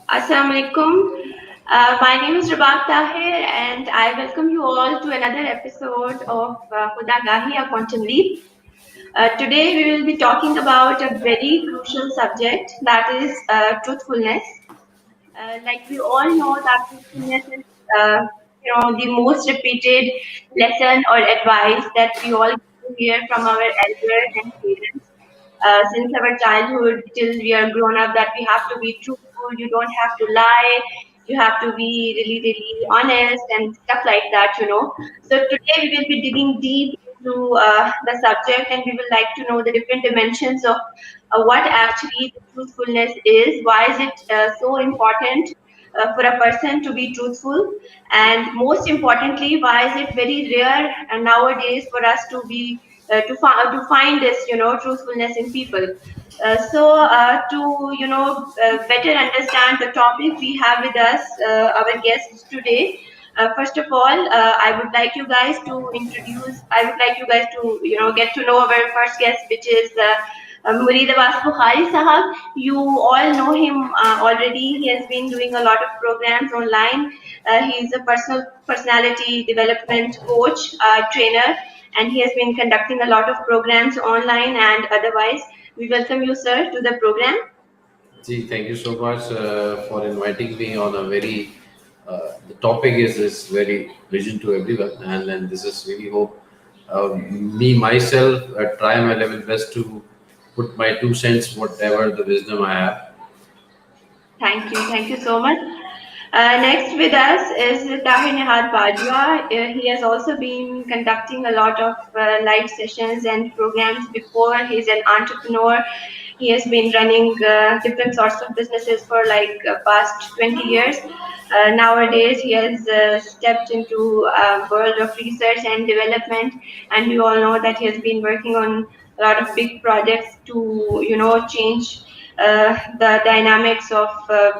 Assalamu alaikum. My name is Rubab Tahir, and I welcome you all to another episode of Khud Aagahi, a quantum leap. Today, we will be talking about a very crucial subject, that is truthfulness. Like we all know that truthfulness is, the most repeated lesson or advice that we all hear from our elders and parents since our childhood till we are grown up, that we have to be truthful, you don't have to lie, you have to be really, really honest and stuff like that. So today we will be digging deep into the subject, and we will like to know the different dimensions of what actually the truthfulness is, why is it so important for a person to be truthful, and most importantly, why is it very rare nowadays for us to be to find this truthfulness in people. To better understand the topic, we have with us our guests today. First of all, I would like you guys to introduce. I would like you guys to get to know our first guest, which is Mureed Abbas Bukhari Sahab. You all know him already. He has been doing a lot of programs online. He is a personality development coach, trainer, and he has been conducting a lot of programs online and otherwise. We welcome you, sir, to the program. Gee, thank you so much for inviting me on a very. The topic is very vision to everyone, and this is really hope me myself try my level best to put my 2 cents, whatever the wisdom I have. Thank you so much. Next with us is Tahir Nihad Bajwa. He has also been conducting a lot of live sessions and programs before. He's an entrepreneur. He has been running different sorts of businesses for like past 20 years. Nowadays, he has stepped into a world of research and development, and we all know that he has been working on a lot of big projects to, change the dynamics of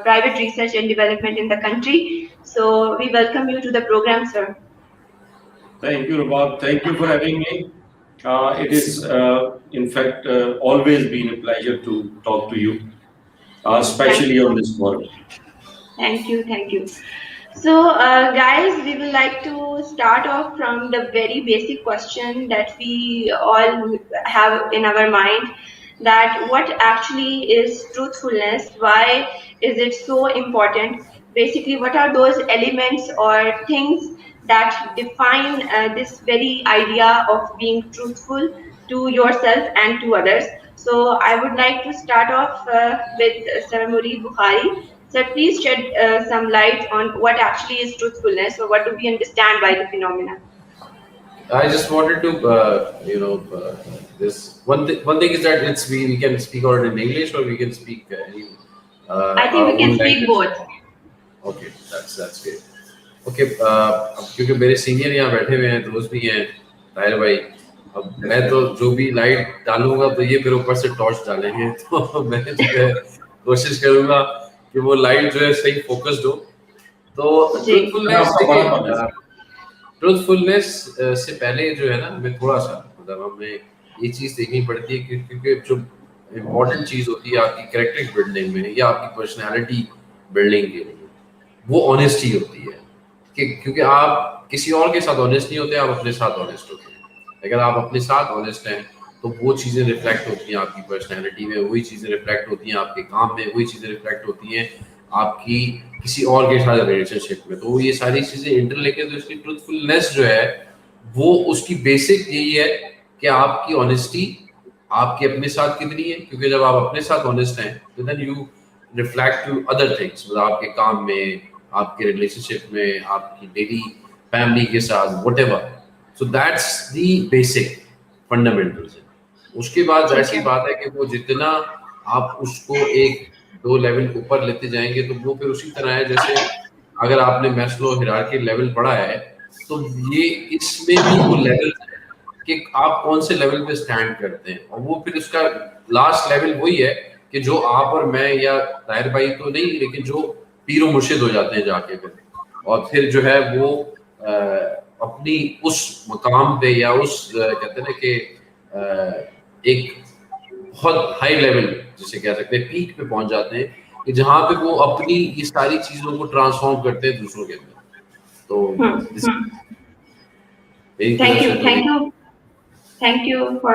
private research and development in the country. So we welcome you to the program, sir. Thank you, Rubab. Thank you for having me. It is, in fact, always been a pleasure to talk to you, especially on this forum. Thank you. So, guys, we would like to start off from the very basic question that we all have in our mind, that what actually is truthfulness? Why is it so important? Basically, what are those elements or things that define this very idea of being truthful to yourself and to others? So, I would like to start off with Sir Mureed Bukhari. So please shed some light on what actually is truthfulness, or what do we understand by the phenomena. I just wanted to, this one thing is that we can speak out in English or we can speak any I think our we can own speak language. both. Okay, that's great. Okay क्योंकि मेरे senior यहाँ बैठे हुए हैं, दोस्त भी हैं, ताहिर भाई, अब मैं तो जो भी लाइट डालूंगा तो ये मेरे ऊपर से टॉर्च डालेंगे, तो मैं जो है कोशिश करूंगा कि वो लाइट जो है सही फोकस्ड हो. तो ट्रूथफुलनेस से पहले जो है ना, हमें थोड़ा सा मतलब हमें ये चीज देखनी पड़ती है क्योंकि जो इम्पोर्टेंट चीज होती है आपकी कैरेक्टर बिल्डिंग में या आपकी पर्सनैलिटी बिल्डिंग के लिए, वो ऑनेस्टी होती है. क्योंकि आप किसी और के साथ ऑनेस्ट नहीं होते, आप अपने साथ ऑनेस्ट होते हैं. अगर आप अपने साथ ऑनेस्ट हैं तो वो चीज़ें रिफ्लेक्ट होती हैं आपकी पर्सनैलिटी में, वही चीज़ें रिफ्लेक्ट होती हैं आपके काम में, वही चीज़ें रिफ्लेक्ट होती हैं आपकी किसी और के साथ रिलेशनशिप में. तो ये सारी चीज़ें इंटरलिंक है. तो इसकी ट्रूथफुलनेस जो है वो उसकी बेसिक यही है कि आपकी ऑनेस्टी आपके अपने साथ कितनी है, क्योंकि जब आप अपने साथ ऑनेस्ट हैं तो then you reflect to other things, मतलब आपके काम में, आपके रिलेशनशिप में, आपकी डेली फैमिली के साथ, whatever. So that's the basic fundamentals. उसके बाद ऐसी बात है कि वो जितना आप उसको एक दो लेवल ऊपर लेते जाएंगे तो वो फिर उसी तरह है जैसे अगर आपने मैस्लो हायरार्की लेवल पढ़ा है तो ये इसमें भी वो लेवल है कि आप कौन से लेवल पे स्टैंड करते हैं, और वो फिर उसका लास्ट लेवल वही है कि जो आप और मैं या ताहिर भाई तो नहीं, लेकिन जो पीरो मुर्शिद हो जाते हैं जाके फिर, और फिर जो है वो अपनी उस मकाम पे या उस कहते हैं ना कि एक बहुत हाई लेवल जिसे कह सकते हैं पीक पे पहुंच जाते हैं. कि जहाँ पे वो अपनी ये सारी चीजों को ट्रांसफॉर्म करते हैं दूसरों के अंदर। तो Thank you for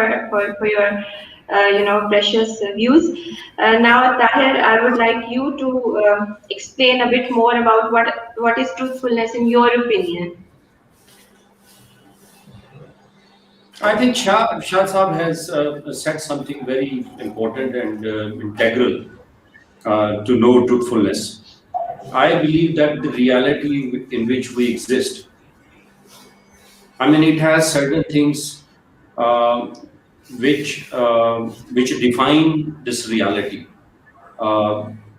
your precious views. Now, Tahir, I would like you to explain a bit more about what is truthfulness in your opinion. I think Shah Sahab has said something very important and integral to know truthfulness. I believe that the reality in which we exist, I mean, it has certain things which define this reality,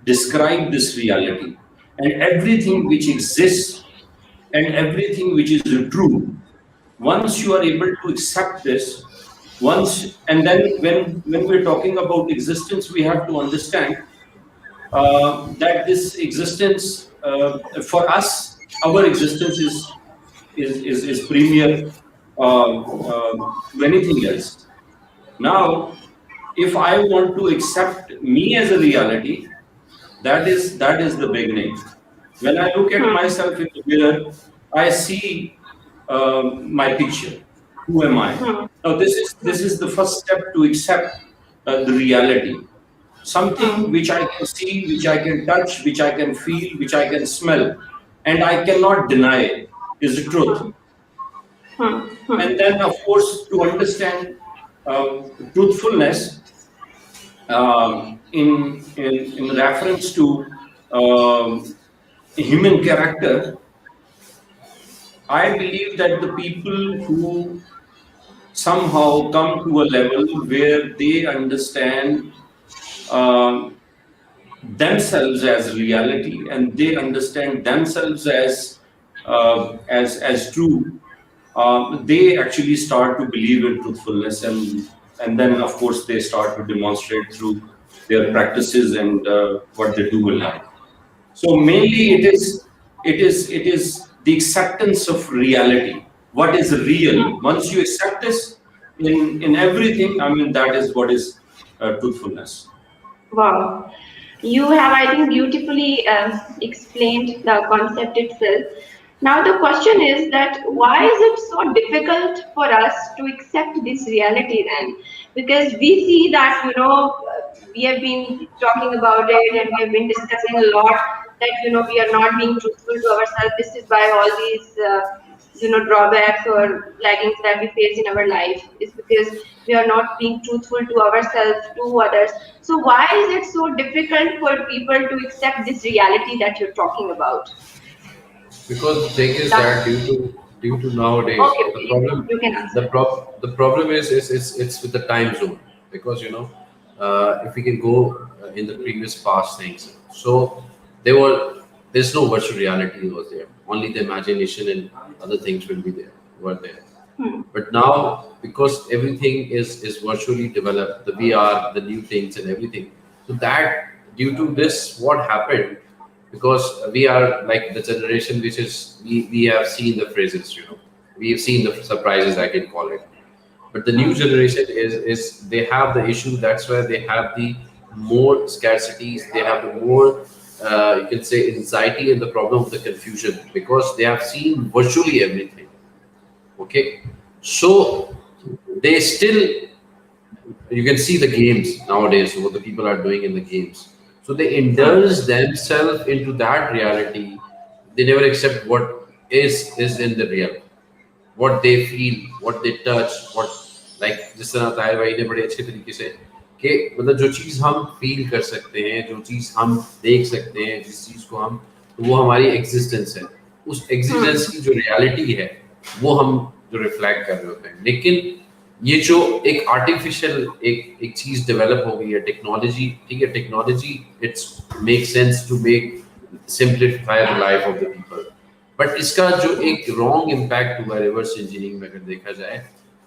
describe this reality, and everything which exists and everything which is true. Once you are able to accept this, and then when we're talking about existence, we have to understand that this existence for us, our existence is premier to anything else. Now, if I want to accept me as a reality, that is the beginning. When I look at myself in the mirror, I see my picture. Who am I? Now, this is the first step to accept the reality. Something which I can see, which I can touch, which I can feel, which I can smell, and I cannot deny is the truth. And then, of course, to understand truthfulness in reference to human character, I believe that the people who somehow come to a level where they understand themselves as reality and they understand themselves as true, they actually start to believe in truthfulness, and then of course they start to demonstrate through their practices and what they do in life. So mainly it is the acceptance of reality. What is real? Once you accept this in everything, I mean, that is what is truthfulness. Wow. You have, I think, beautifully explained the concept itself. Now the question is that why is it so difficult for us to accept this reality then? Because we see that, we have been talking about it and we have been discussing a lot that, we are not being truthful to ourselves. This is why all these, drawbacks or laggings that we face in our life is because we are not being truthful to ourselves, to others. So why is it so difficult for people to accept this reality that you're talking about? Because the thing is that due to nowadays, Okay, the problem you can answer. the problem is it's with the time zone. Because if we can go in the previous past things, so there's no virtual reality was there. Only the imagination and other things were there. But now, because everything is virtually developed, the VR, the new things and everything, so that due to this, what happened? Because we are like the generation which is we have seen the phrases, we have seen the surprises, I can call it. But the new generation is they have the issue. That's why they have the more scarcities. They have the more you can say anxiety and the problem of the confusion, because they have seen virtually everything. Okay, so they still, you can see the games nowadays, what the people are doing in the games. So they indulge themselves into that reality. They never accept what is in the real, what they feel, what they touch, what like जिस तरह ताहिर भाई ने बड़े अच्छे तरीके से कि मतलब जो चीज़ हम फील कर सकते हैं, जो चीज़ हम देख सकते हैं, जिस चीज़ को हम, तो वो हमारी एग्जिस्टेंस है. उस एग्जिस्टेंस की जो रियलिटी है वो हम जो रिफ्लेक्ट कर रहे होते हैं. लेकिन ये जो एक आर्टिफिशियल एक चीज डेवलप हो गई है, टेक्नोलॉजी, ठीक है, technology it's make sense to make simplify the life of the people, but इसका जो एक रॉन्ग इम्पैक्ट हुआ है रिवर्स इंजीनियरिंग में अगर देखा जाए,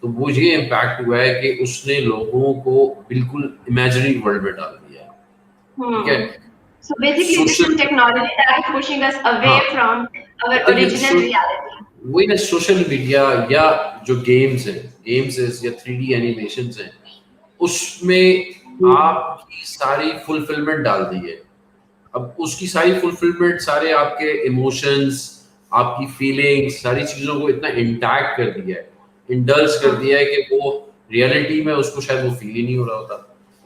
तो वो ये इम्पैक्ट हुआ है कि उसने लोगों को बिल्कुल इमेजिनरी वर्ल्ड में डाल दिया है. ठीक है, so basically this is technology that is pushing us away from our original reality. वही ना, सोशल मीडिया या जो गेम्स हैं, या 3D एनिमेशंस हैं, उसमें आपकी सारी फुलफिलमेंट डाल दी है. अब उसकी सारी फुलफिलमेंट, सारे आपके इमोशंस, आपकी फीलिंग्स, सारी चीजों को इतना इंटैक्ट कर दिया है, इंडल्ज कर दिया है कि वो रियलिटी में उसको शायद वो फील ही नहीं हो रहा होता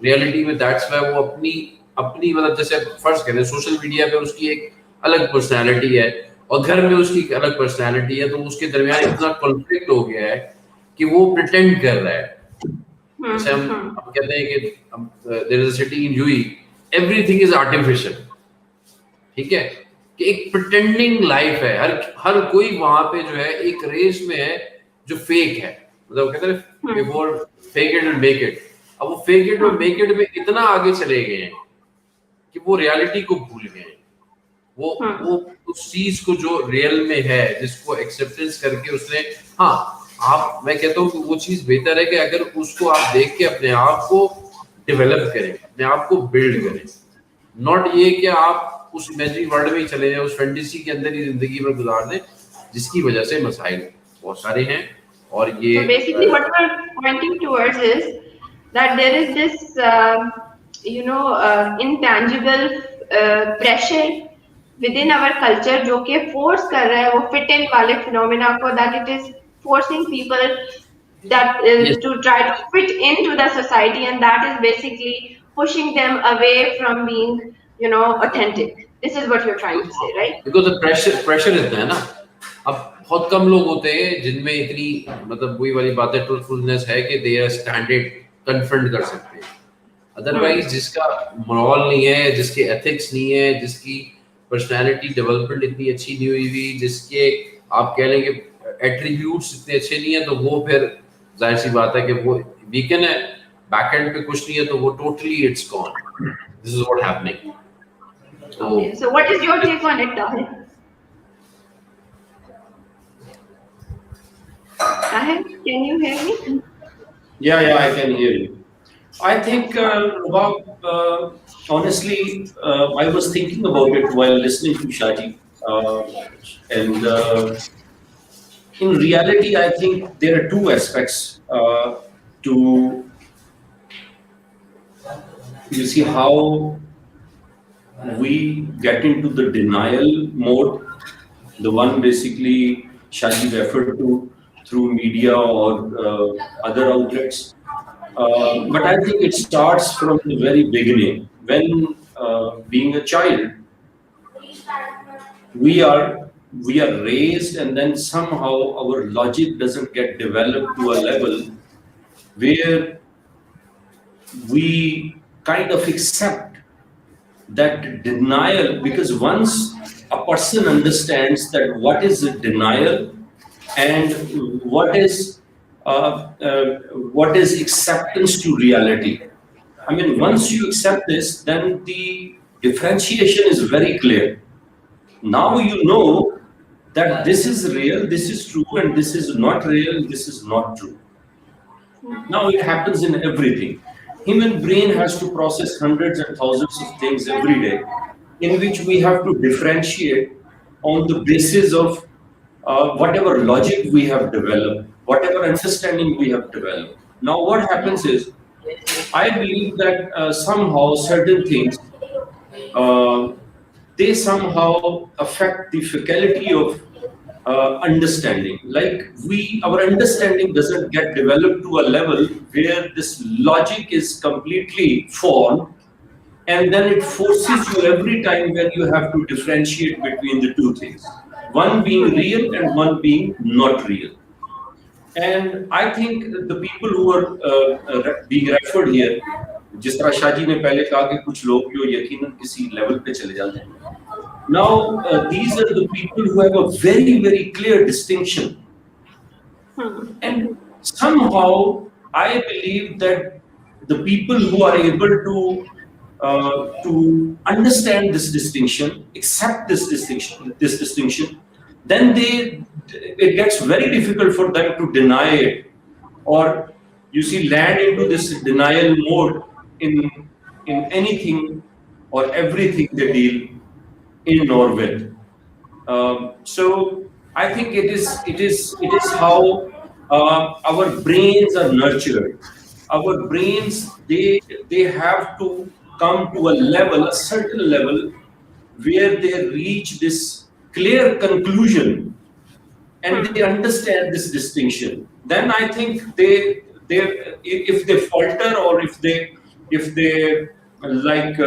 रियलिटी में। दैट्स वाई वो अपनी अपनी मतलब जैसे फर्ज करें सोशल मीडिया पे उसकी एक अलग पर्सनैलिटी है और घर में उसकी एक अलग पर्सनैलिटी है, तो उसके दरमियान इतना कॉन्फ्लिक्ट हो गया है कि वो प्रिटेंड कर रहा है। जैसे हम कहते हैं कि there is a city in UAE, everything is artificial, ठीक है, कि एक प्रिटेंडिंग लाइफ है, हर कोई वहां पे जो है एक रेस में है जो फेक है, मतलब कहते हैं before fake it and make it. अब वो फेक इट और मेक इट में इतना आगे चले गए हैं कि वो रियलिटी को भूल गए हैं। वो उस चीज को जो रियल में है जिसको एक्सेप्टेंस करके उसने, हाँ आप, मैं कहता हूँ कि वो चीज बेहतर है कि अगर उसको आप देख के अपने आप को डेवलप करें, अपने आप को बिल्ड करें, नॉट ये कि आप उस इमेजिनरी वर्ल्ड में ही चले जाए, उस फैंटेसी के अंदर ही जिंदगी में गुजार दें, जिसकी वजह से मसाइल बहुत सारे हैं। और ये So basically what we're pointing towards is that there is this intangible pressure within our culture जो कि force कर रहा है वो fit in वाले phenomena को, that it is forcing people that Yes. to try to fit into the society, and that is basically pushing them away from being authentic. This is what you're trying to say, right? Because pressure इतना है ना, अब बहुत कम लोग होते हैं जिनमें इतनी मतलब वही वाली बात है, ट्रूथफुलनेस है कि दे आर स्टैंडर्ड कन्फ्रंट कर सकते हैं। अदरवाइज जिसका मोरल नहीं है, जिसके एथिक्स नहीं है, जिसकी पर्सनालिटी डेवलपमेंट इतनी अच्छी नहीं हुई, जिसके आप कह लें कि एट्रीब्यूट्स इतने अच्छे नहीं है, तो वो फिर जाहिर सी बात है कि वो वीकन है, बैक एंड पे कुछ नहीं है, तो वो totally it's gone. This is what happening. Okay, so what is your take on it, Tahir? Tahir, can you hear me? Yeah, I can hear you. I think, Rubab, honestly, I was thinking about it while listening to Shaji. And in reality, I think there are two aspects to, you see, how we get into the denial mode, the one basically Shaji referred to through media or other outlets. But I think it starts from the very beginning. When being a child, we are raised, and then somehow our logic doesn't get developed to a level where we kind of accept that denial, because once a person understands that what is denial and what is acceptance to reality, I mean, once you accept this, then the differentiation is very clear. Now you know that this is real, this is true, and this is not real, this is not true. Now it happens in everything. Human brain has to process hundreds and thousands of things every day, in which we have to differentiate on the basis of whatever logic we have developed, whatever understanding we have developed. Now what happens is, I believe that somehow certain things, they somehow affect the faculty of understanding. Like our understanding doesn't get developed to a level where this logic is completely formed, and then it forces you every time when you have to differentiate between the two things, one being real and one being not real. And I think the people who are being referred here, जिस तरह शाजी ने पहले कहा कि कुछ लोग जो यकीनन किसी लेवल पे चले जाते हैं, now these are the people who have a very, very clear distinction. And somehow I believe that the people who are able to understand this distinction, accept this distinction, then it gets very difficult for them to deny it, or you see, land into this denial mode in anything or everything they deal in or with. So I think it is how our brains are nurtured. Our brains, they have to come to a certain level where they reach this clear conclusion and they understand this distinction, then I think they if they falter or if they like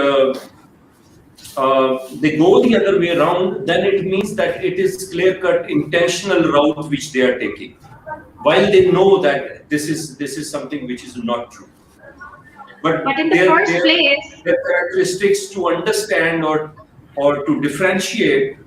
they go the other way around, then it means that it is clear-cut intentional route which they are taking, while they know that this is something which is not true. But in the first place, their characteristics to understand or to differentiate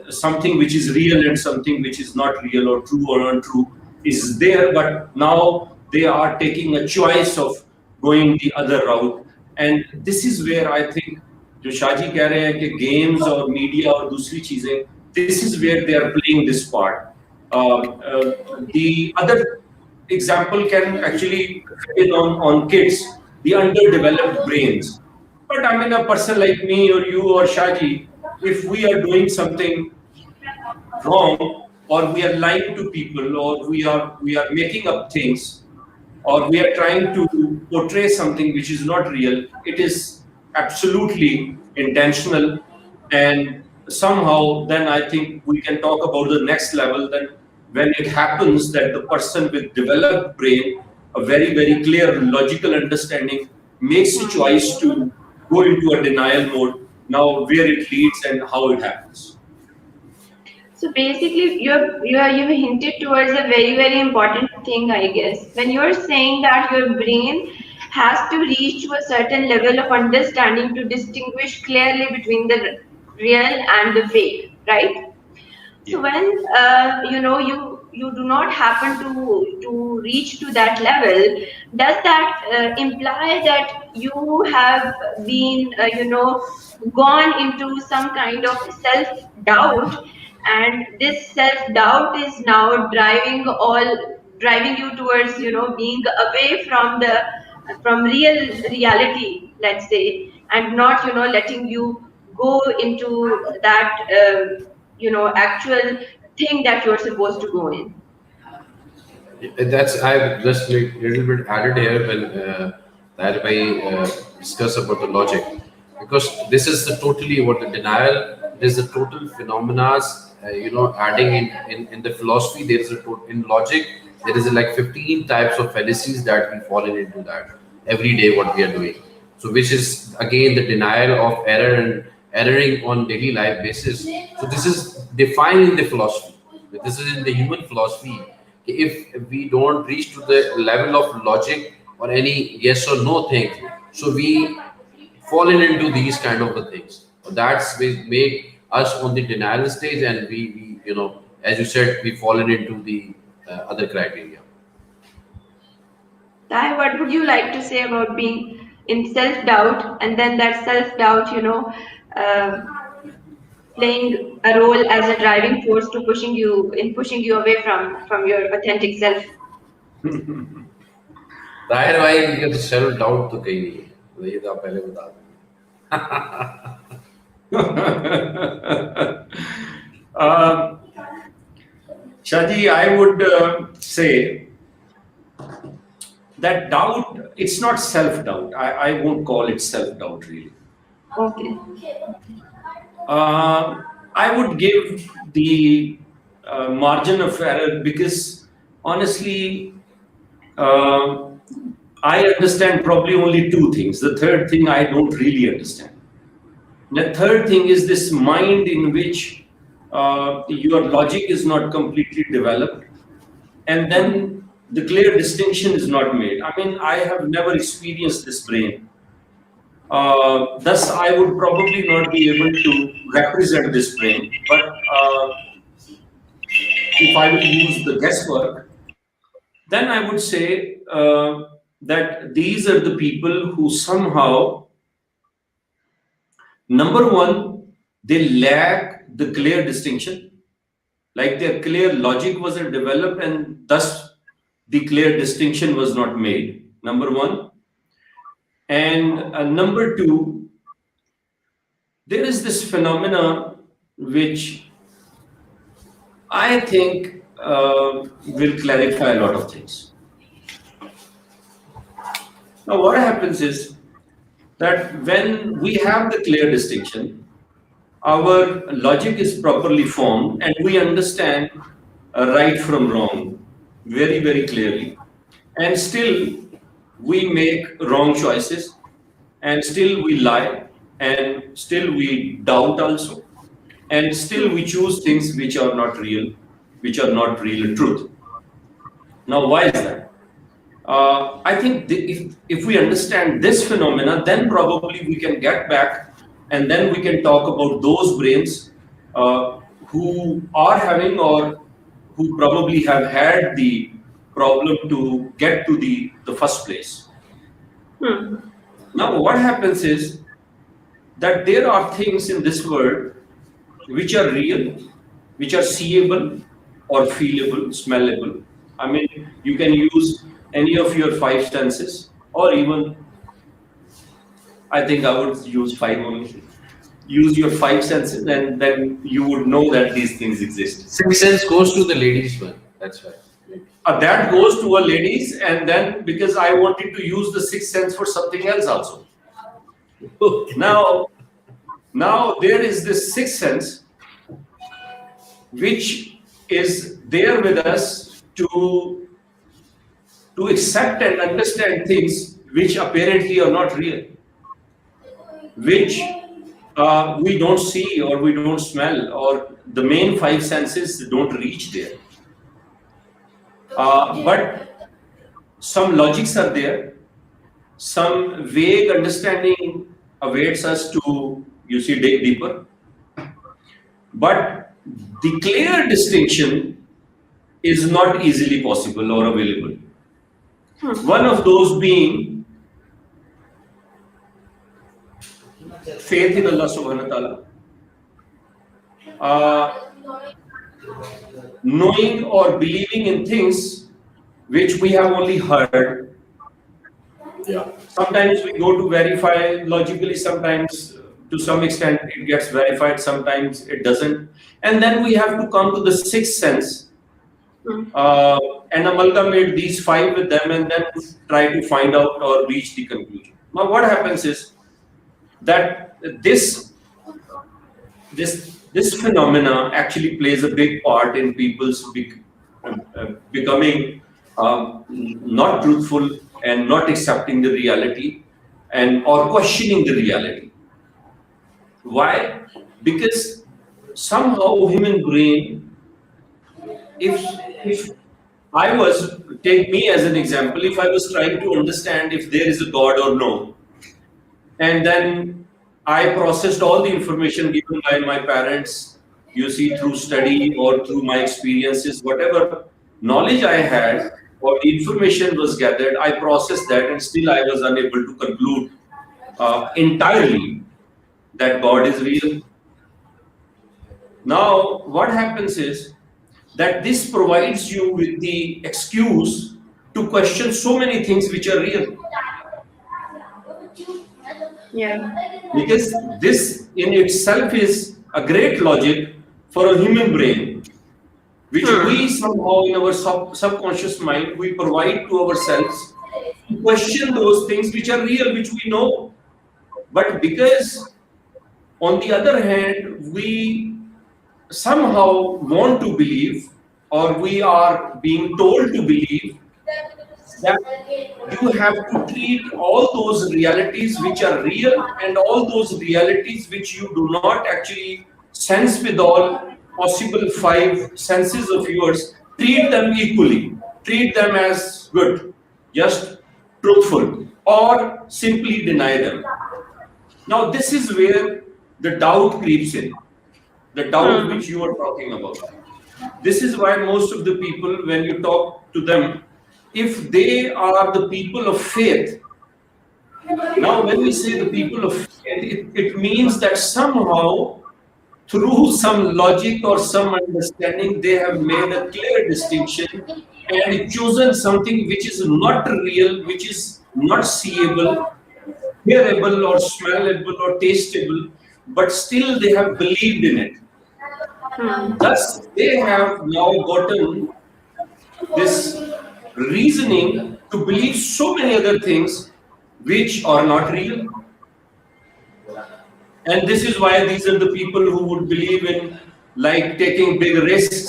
something which is real and something which is not real or true or untrue is there. But now they are taking a choice of going the other route, and this is where I think जो शाजी कह रहे हैं कि games और media और दूसरी चीजें, this is where they are playing this part. The other example can actually fit on kids, the underdeveloped brains. But I mean, a person like me or you or Shaji, if we are doing something wrong, or we are lying to people, or we are making up things, or we are trying to portray something which is not real, it is absolutely intentional. And somehow then I think we can talk about the next level, then when it happens that the person with developed brain, a very, very clear logical understanding, makes a choice to go into a denial mode. Now where it leads and how it happens. So basically, you've hinted towards a very, very important thing, I guess. When you're saying that your brain has to reach to a certain level of understanding to distinguish clearly between the real and the fake, right? So when you do not happen to reach to that level, does that imply that you have been gone into some kind of self-doubt, and this self-doubt is now driving you towards being away from reality, let's say, and not letting you go into that actual thing that you're supposed to go in. That's I've just a little bit added here when that I discuss about the logic, because this is the totally what the denial is, the total phenomena. Adding in the philosophy, there is in logic there is like 15 types of fallacies that we fall into that every day what we are doing. So which is again the denial of error and erroring on daily life basis. So this is defined in the philosophy. This is in the human philosophy. If we don't reach to the level of logic or any yes or no thing, so we fall into these kind of things. That's we make us on the denial stage, and we as you said, we fallen into the other criteria. Tahir, what would you like to say about being in self-doubt, and then that self-doubt, playing a role as a driving force to pushing you away from your authentic self? Tahir भाई ये तो self doubt तो कहीं नहीं है, ये तो आप पहले बता दें. Shaji, I would say that doubt, it's not self-doubt. I won't call it self-doubt really. Okay. I would give the margin of error because honestly, I understand probably only two things. The third thing I don't really understand. The third thing is this mind in which your logic is not completely developed, and then the clear distinction is not made. I mean, I have never experienced this brain. Thus, I would probably not be able to represent this brain. But if I will use the guesswork, then I would say that these are the people who somehow, number one, they lack the clear distinction, like their clear logic wasn't developed and thus the clear distinction was not made, number one. And number two, there is this phenomena which I think will clarify a lot of things. Now, what happens is that when we have the clear distinction, our logic is properly formed and we understand right from wrong very, very clearly. And still we make wrong choices, and still we lie, and still we doubt also, and still we choose things which are not real, which are not real truth. Now, why is that? I think if we understand this phenomena, then probably we can get back and then we can talk about those brains who are having or who probably have had the problem to get to the first place. Now, what happens is that there are things in this world which are real, which are seeable or feelable, smellable. I mean, you can use any of your five senses, or even, I think I would use five only. Use your five senses, and then you would know that these things exist. Sixth sense goes to the ladies one. That's right. That goes to a ladies, and then because I wanted to use the sixth sense for something else also. Now there is this sixth sense which is there with us to accept and understand things which apparently are not real, which we don't see or we don't smell, or the main five senses don't reach there. But some logics are there, some vague understanding awaits us to, you see, dig deeper. But the clear distinction is not easily possible or available. One of those being faith in Allah subhanahu wa ta'ala, knowing or believing in things which we have only heard. Yeah. Sometimes we go to verify logically, sometimes to some extent it gets verified, sometimes it doesn't. And then we have to come to the sixth sense and amalgamate these five with them and then try to find out or reach the conclusion. Now what happens is that this phenomena actually plays a big part in people's becoming not truthful and not accepting the reality and or questioning the reality. Why? Because somehow human brain, if I was, take me as an example, if I was trying to understand if there is a God or no, and then I processed all the information given by my parents, you see, through study or through my experiences, whatever knowledge I had or the information was gathered, I processed that, and still I was unable to conclude entirely that God is real. Now, what happens is that this provides you with the excuse to question so many things which are real. Yeah. Because this in itself is a great logic for a human brain, which we somehow in our subconscious mind, we provide to ourselves to question those things which are real, which we know. But because on the other hand, we somehow want to believe, or we are being told to believe, that you have to treat all those realities which are real and all those realities which you do not actually sense with all possible five senses of yours, treat them equally, treat them as good, just truthful, or simply deny them. Now this is where the doubt creeps in, the doubt which you are talking about. This is why most of the people, when you talk to them, if they are the people of faith, now when we say the people of faith, it means that somehow through some logic or some understanding, they have made a clear distinction and chosen something which is not real, which is not seeable, hearable or smellable or tasteable, but still they have believed in it. Thus, they have now gotten this reasoning to believe so many other things which are not real. And this is why these are the people who would believe in like taking big risks.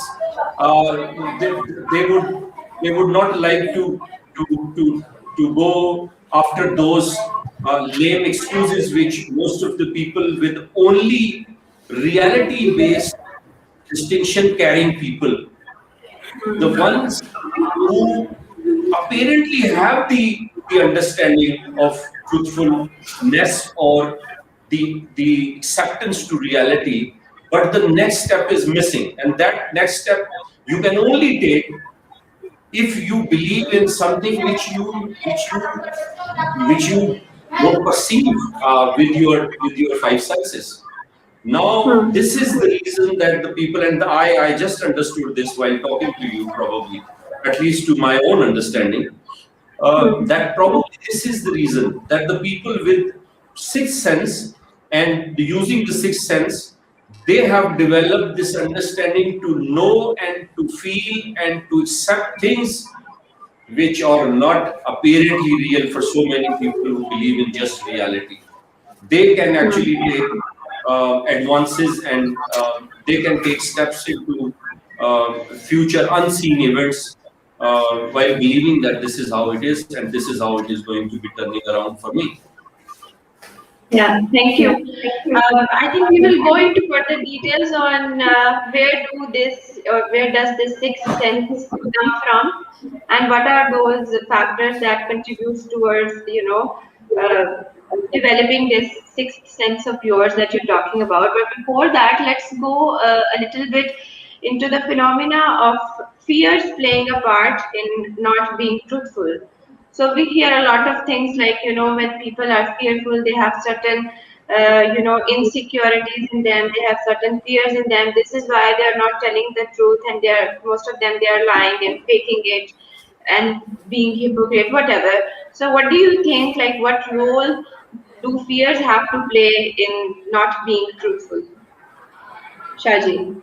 They, they would they would not like to to to go after those lame excuses which most of the people with only reality based distinction carrying people, the ones who apparently have the understanding of truthfulness or the acceptance to reality, but the next step is missing. And that next step you can only take if you believe in something which you don't perceive with your five senses. Now, this is the reason that the people, and I just understood this while talking to you, probably, at least to my own understanding, that probably this is the reason that the people with sixth sense and using the sixth sense, they have developed this understanding to know and to feel and to accept things which are not apparently real for so many people who believe in just reality. They can actually take advances and they can take steps into future unseen events while believing that this is how it is and this is how it is going to be turning around for me. Yeah, thank you. I think we will go into further details on where does this sixth sense come from, and what are those factors that contributes towards developing this sixth sense of yours that you're talking about. But before that, let's go a little bit into the phenomena of fears playing a part in not being truthful. So we hear a lot of things like, when people are fearful, they have certain, insecurities in them. They have certain fears in them. This is why they are not telling the truth, and most of them they are lying and faking it, and being hypocrite, whatever. So what do you think? Like, what role do fears have to play in not being truthful? Shaji.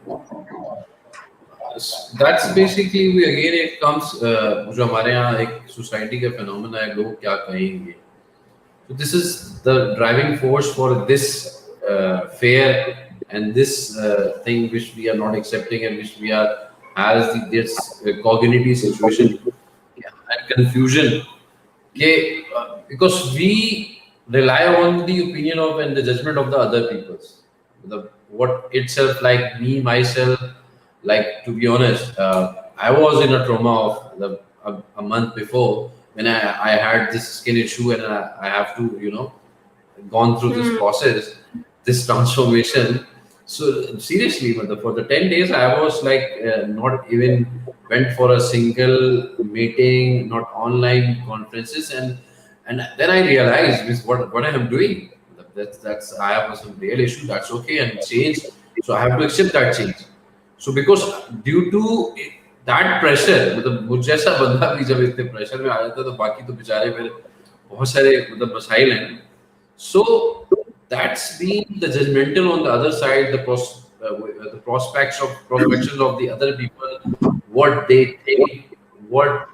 That's basically we again it comes जो हमारे यहाँ एक society का phenomena है लोग क्या कहेंगे. So this is the driving force for this fear and this thing which we are not accepting and which we are as this cognitive situation and confusion. Okay, because we rely on the opinion of and the judgment of the other peoples. What itself, like me myself. Like, to be honest, I was in a trauma of a month before when I had this skin issue and I have to, gone through this process, this transformation. So seriously, for the 10 days, I was like not even went for a single meeting, not online conferences. And then I realized this, what I am doing. That's I have some real issue. That's okay and change. So I have to accept that change. So because due to that pressure, मतलब मुझ जैसा बंदा भी जब इतने pressure में आ जाता है तो बाकी तो बेचारे फिर बहुत सारे मतलब मसाइल हैं. So that's been the judgmental on the other side, the prospections of the other people, what they think, what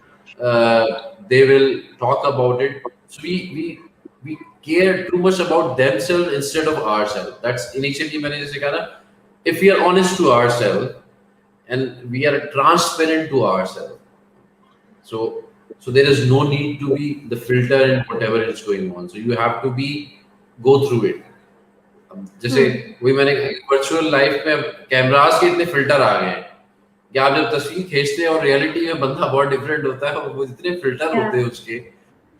they will talk about it. So we care too much about themselves instead of ourselves. That's initially मैंने जैसे कहा ना, if we are honest to ourselves and we are transparent to ourselves, so there is no need to be the filter in whatever is going on. So you have to go through it. जैसे वही मैंने virtual life में cameras के इतने filter आ गए हैं कि आप जब तस्वीर खींचते हैं और रियलिटी में बंदा बहुत डिफरेंट होता है, वो इतने फिल्टर होते हैं उसके,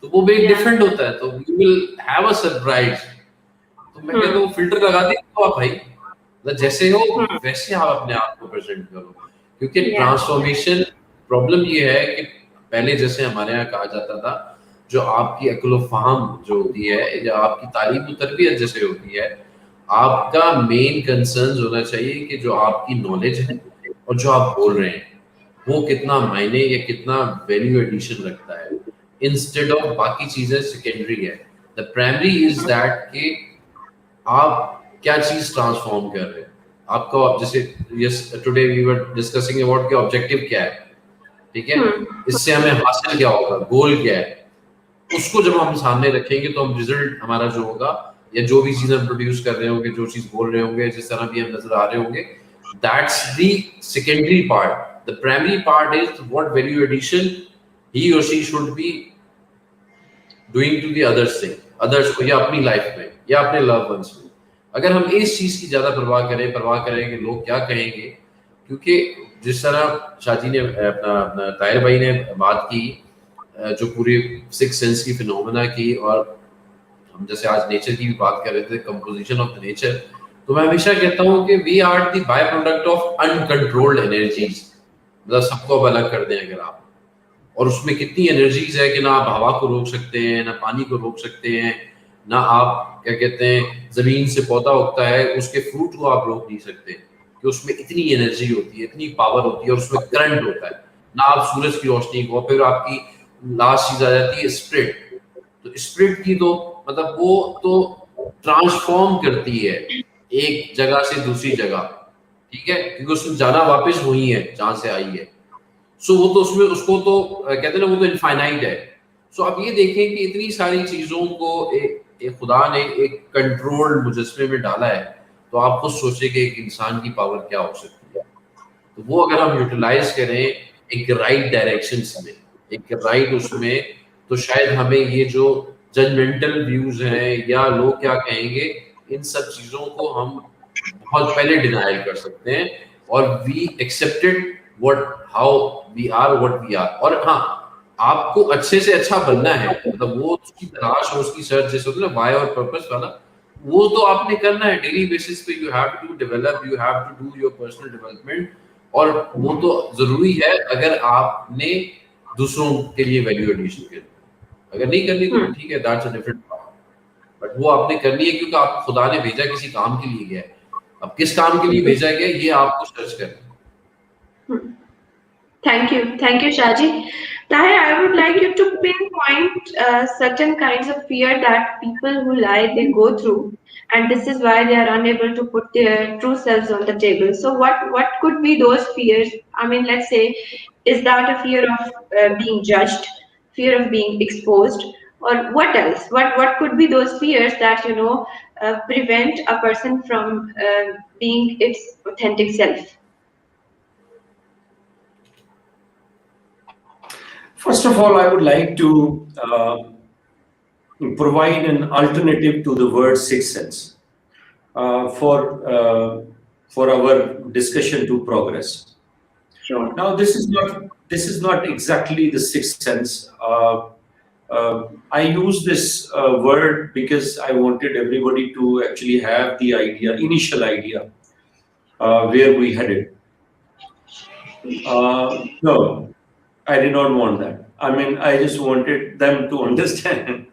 तो वो भी डिफरेंट होता है. तो you will have a surprise. तो मैं कहता हूँ फिल्टर लगा दे तो आप भाई जैसे हो वैसे आप अपने आप को प्रेजेंट करो. क्योंकि ट्रांसफॉर्मेशन प्रॉब्लम ये है कि पहले जैसे हमारे यहाँ कहा जाता था, जो आपकी अक्ल फ़हम जो होती है, जो आपकी तालीम और तरबियत जैसे होती है, आपका मेन कंसर्न होना चाहिए कि जो आपकी नॉलेज है और जो आप बोल रहे हैं वो कितना मायने या कितना वैल्यू एडिशन रखता है, इंस्टेड ऑफ बाकी चीजें सेकेंडरी है. द प्राइमरी इज दैट कि आप क्या चीज ट्रांसफॉर्म कर रहे हैं. आपका जैसे yes today we were discussing about कि ऑब्जेक्टिव क्या है, ठीक है, इससे हमें हासिल क्या होगा, गोल क्या है, उसको जब हम सामने रखेंगे तो हम रिजल्ट हमारा जो होगा या जो भी चीज़ हम प्रोड्यूस कर रहे होंगे, जो चीज़ बोल रहे होंगे, जिस तरह भी हम नजर आ रहे होंगे, that's the secondary part. The primary part is what value addition he or she should be doing to the others thing, others को, या अपनी लाइफ में या अपने लव वंस में. अगर हम इस चीज की ज्यादा परवाह करें कि लोग क्या कहेंगे, क्योंकि जिस तरह शाजी ने अपना अपना ताहिर भाई ने बात की, जो पूरी सिक्स सेंस की फिनोमेना की, और हम जैसे आज नेचर की भी बात कर रहे थे, कंपोजिशन ऑफ द नेचर, तो मैं हमेशा कहता हूँ कि we are the byproduct of uncontrolled energies. मतलब सबको अब अलग कर दें अगर आप, और उसमें कितनी एनर्जीज है कि ना आप हवा को रोक सकते हैं, ना पानी को रोक सकते हैं, ना आप क्या कहते हैं जमीन से पौधा उगता है उसके फ्रूट को आप रोक नहीं सकते, कि उसमें इतनी एनर्जी होती है, इतनी पावर होती है, और उसमें करंट होता है. ना आप सूरज की रोशनी को, फिर आपकी लास्ट चीज आ जाती है स्प्रिट. तो स्प्रिट की तो मतलब वो तो ट्रांसफॉर्म करती है एक जगह से दूसरी जगह, ठीक है, क्योंकि उसमें जाना वापस वही है जहां से आई है. सो वो तो उसमें उसको तो कहते हैं ना, वो तो इनफाइनाइट है. सो आप ये देखें कि इतनी सारी चीजों को एक खुदा ने एक कंट्रोल्ड मुजस्मे में डाला है, तो आप खुद सोचें कि एक इंसान की पावर क्या हो सकती है. तो वो अगर हम यूटिलाइज करें एक राइट डायरेक्शन में, एक राइट उसमें, तो शायद हमें ये जो जजमेंटल व्यूज हैं या लोग क्या कहेंगे, इन सब चीजों को हम बहुत पहले डिनाइल कर सकते हैं, और we accepted what how we are what we are. और हाँ, आपको अच्छे से अच्छा बनना है, मतलब वो उसकी तलाश और उसकी सर्च जैसे होती है ना, वाई और पर्पस वाला, वो तो आपने करना है डेली बेसिस पे. You have to develop, you have to do your personal development, और वो तो जरूरी है अगर आपने दूसरों के लिए वैल्यू एडिशन करनी. अगर नहीं करनी तो ठीक है, that's a different part, but वो आपने करनी है क्योंकि आप खुदा ने भेजा किसी काम के लिए गया है. अब किस काम के लिए भेजा गया ये आपको सर्च करना है. Thank you, Shaji. Tahir, I would like you to pinpoint certain kinds of fear that people who lie they go through, and this is why they are unable to put their true selves on the table. So, what could be those fears? I mean, let's say, is that a fear of being judged, fear of being exposed, or what else? What could be those fears that prevent a person from being its authentic self? First of all, I would like to provide an alternative to the word sixth sense for our discussion to progress. Sure. Now, this is not exactly the sixth sense. I use this word because I wanted everybody to actually have the initial idea where we headed. No, I did not want that. I mean, I just wanted them to understand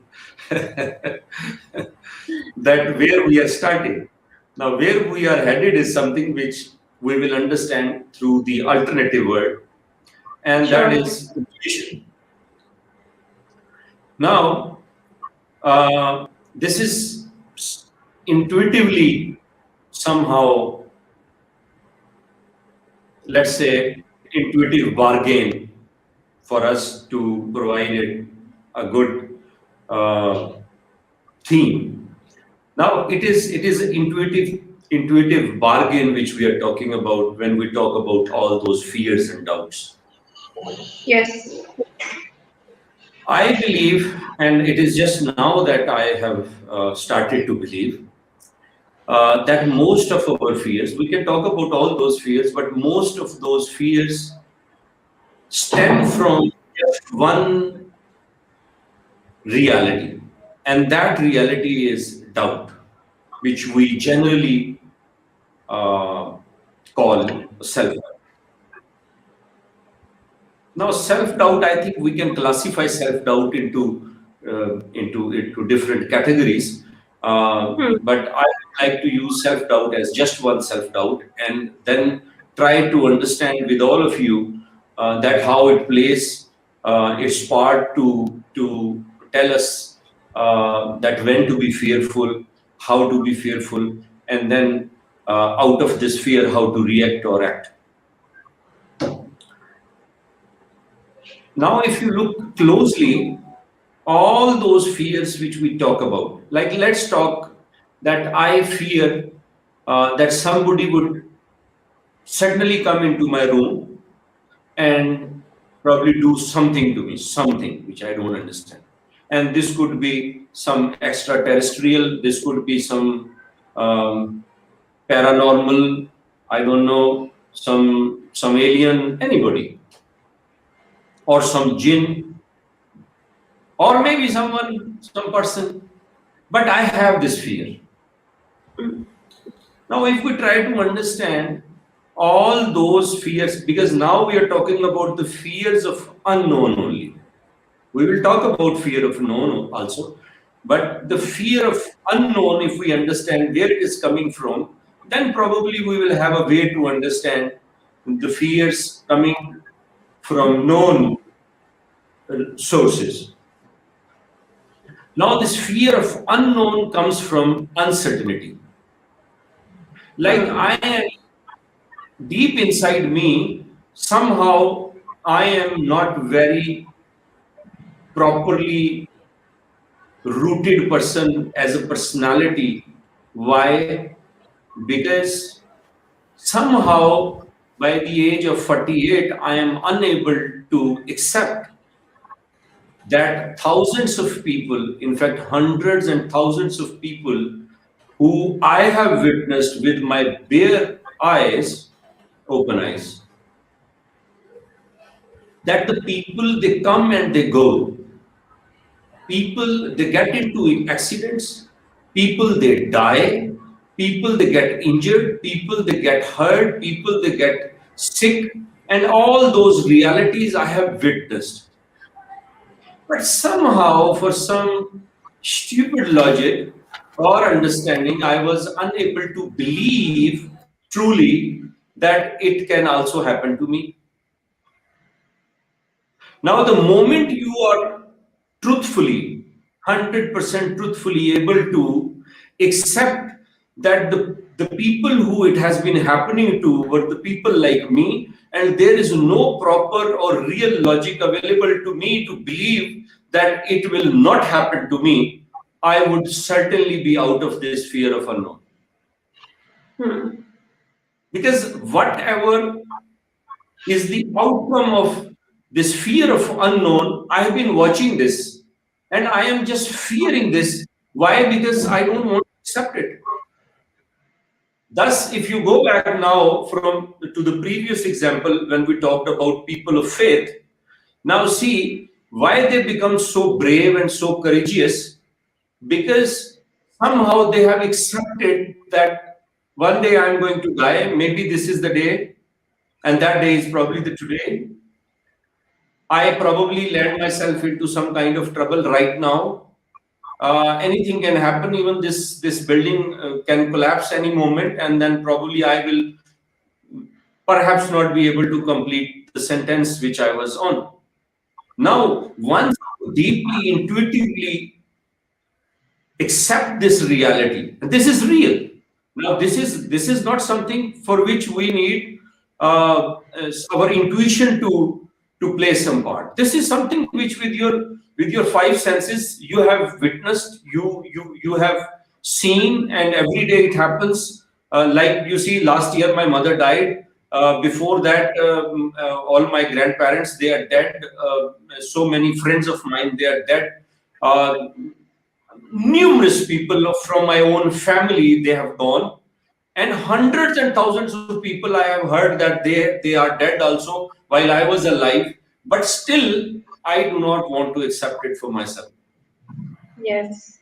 that where we are starting. Now, where we are headed is something which we will understand through the alternative word, and that is intuition. Now, this is intuitively somehow, let's say, intuitive bargain for us to provide a good theme. Now, it is an intuitive bargain which we are talking about when we talk about all those fears and doubts. Yes. I believe, and it is just now that I have started to believe, that most of our fears, we can talk about all those fears, but most of those fears stem from just one reality, and that reality is doubt, which we generally call self-doubt. Now, self-doubt, I think we can classify self-doubt into different categories, but I would like to use self-doubt as just one self-doubt, and then try to understand with all of you that how it plays its part to tell us that when to be fearful, how to be fearful, and then out of this fear, how to react or act. Now, if you look closely, all those fears which we talk about, like let's talk that I fear that somebody would suddenly come into my room and probably do something to me, something which I don't understand. And this could be some extraterrestrial, this could be some paranormal, I don't know, some alien, anybody, or some jinn, or maybe someone, some person. But I have this fear. Now, if we try to understand all those fears, because now we are talking about the fears of unknown only. We will talk about fear of known also, but the fear of unknown, if we understand where it is coming from, then probably we will have a way to understand the fears coming from known sources. Now, this fear of unknown comes from uncertainty. Like I am deep inside me, somehow I am not very properly rooted person as a personality. Why? Because somehow by the age of 48, I am unable to accept that thousands of people, in fact, hundreds and thousands of people who I have witnessed with my bare eyes, open eyes, that the people they come and they go. People they get into accidents, people they die, people they get injured, people they get hurt, people they get sick, and all those realities I have witnessed. But somehow, for some stupid logic or understanding, I was unable to believe truly that it can also happen to me. Now, the moment you are truthfully, 100% truthfully able to accept that the people who it has been happening to were the people like me, and there is no proper or real logic available to me to believe that it will not happen to me, I would certainly be out of this fear of unknown. Because whatever is the outcome of this fear of unknown, I have been watching this and I am just fearing this. Why? Because I don't want to accept it. Thus, if you go back now from to the previous example when we talked about people of faith, now see why they become so brave and so courageous, because somehow they have accepted that one day I'm going to die, maybe this is the day, and that day is probably the today. I probably land myself into some kind of trouble right now. Anything can happen. Even this building can collapse any moment, and then probably I will perhaps not be able to complete the sentence which I was on. Now, once you deeply, intuitively accept this reality, this is real. Now, this is not something for which we need our intuition to play some part. This is something which with your five senses you have witnessed, you have seen, and every day it happens. Like you see, last year my mother died. Before that, all my grandparents they are dead. So many friends of mine they are dead. Numerous people from my own family they have gone, and hundreds and thousands of people I have heard that they are dead also while I was alive, but still I do not want to accept it for myself. Yes.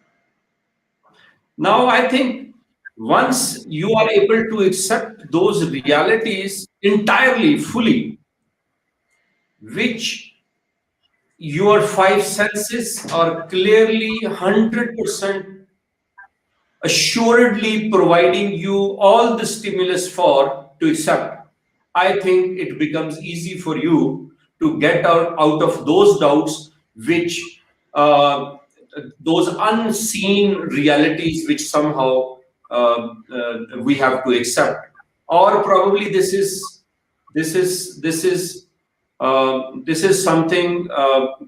Now I think once you are able to accept those realities entirely fully, which your five senses are clearly 100% assuredly providing you all the stimulus for to accept, I think it becomes easy for you to get out of those doubts, which those unseen realities which somehow we have to accept. Or probably this is something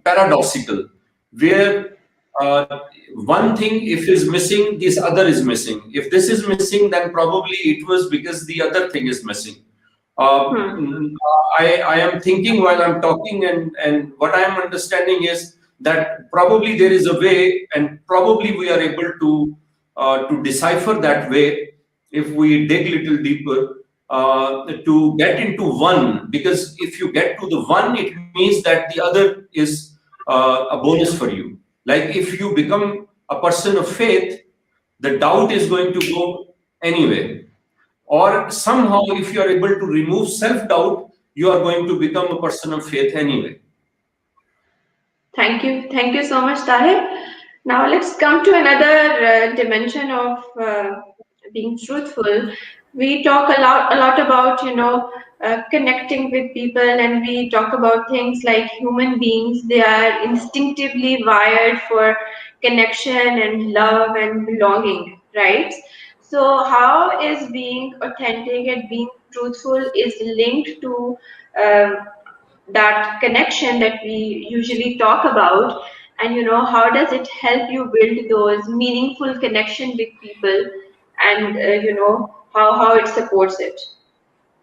paradoxical, where one thing if is missing, this other is missing. If this is missing, then probably it was because the other thing is missing. I am thinking while I'm talking, and what I am understanding is that probably there is a way, and probably we are able to decipher that way if we dig a little deeper to get into one. Because if you get to the one, it means that the other is a bonus for you. Like if you become a person of faith, the doubt is going to go anyway. Or somehow, if you are able to remove self-doubt, you are going to become a person of faith anyway. Thank you so much, Tahir. Now let's come to another dimension of being truthful. We talk a lot about connecting with people, and we talk about things like human beings. They are instinctively wired for connection and love and belonging, right? So how is being authentic and being truthful is linked to um, that connection that we usually talk about, and how does it help you build those meaningful connection with people, and how it supports it,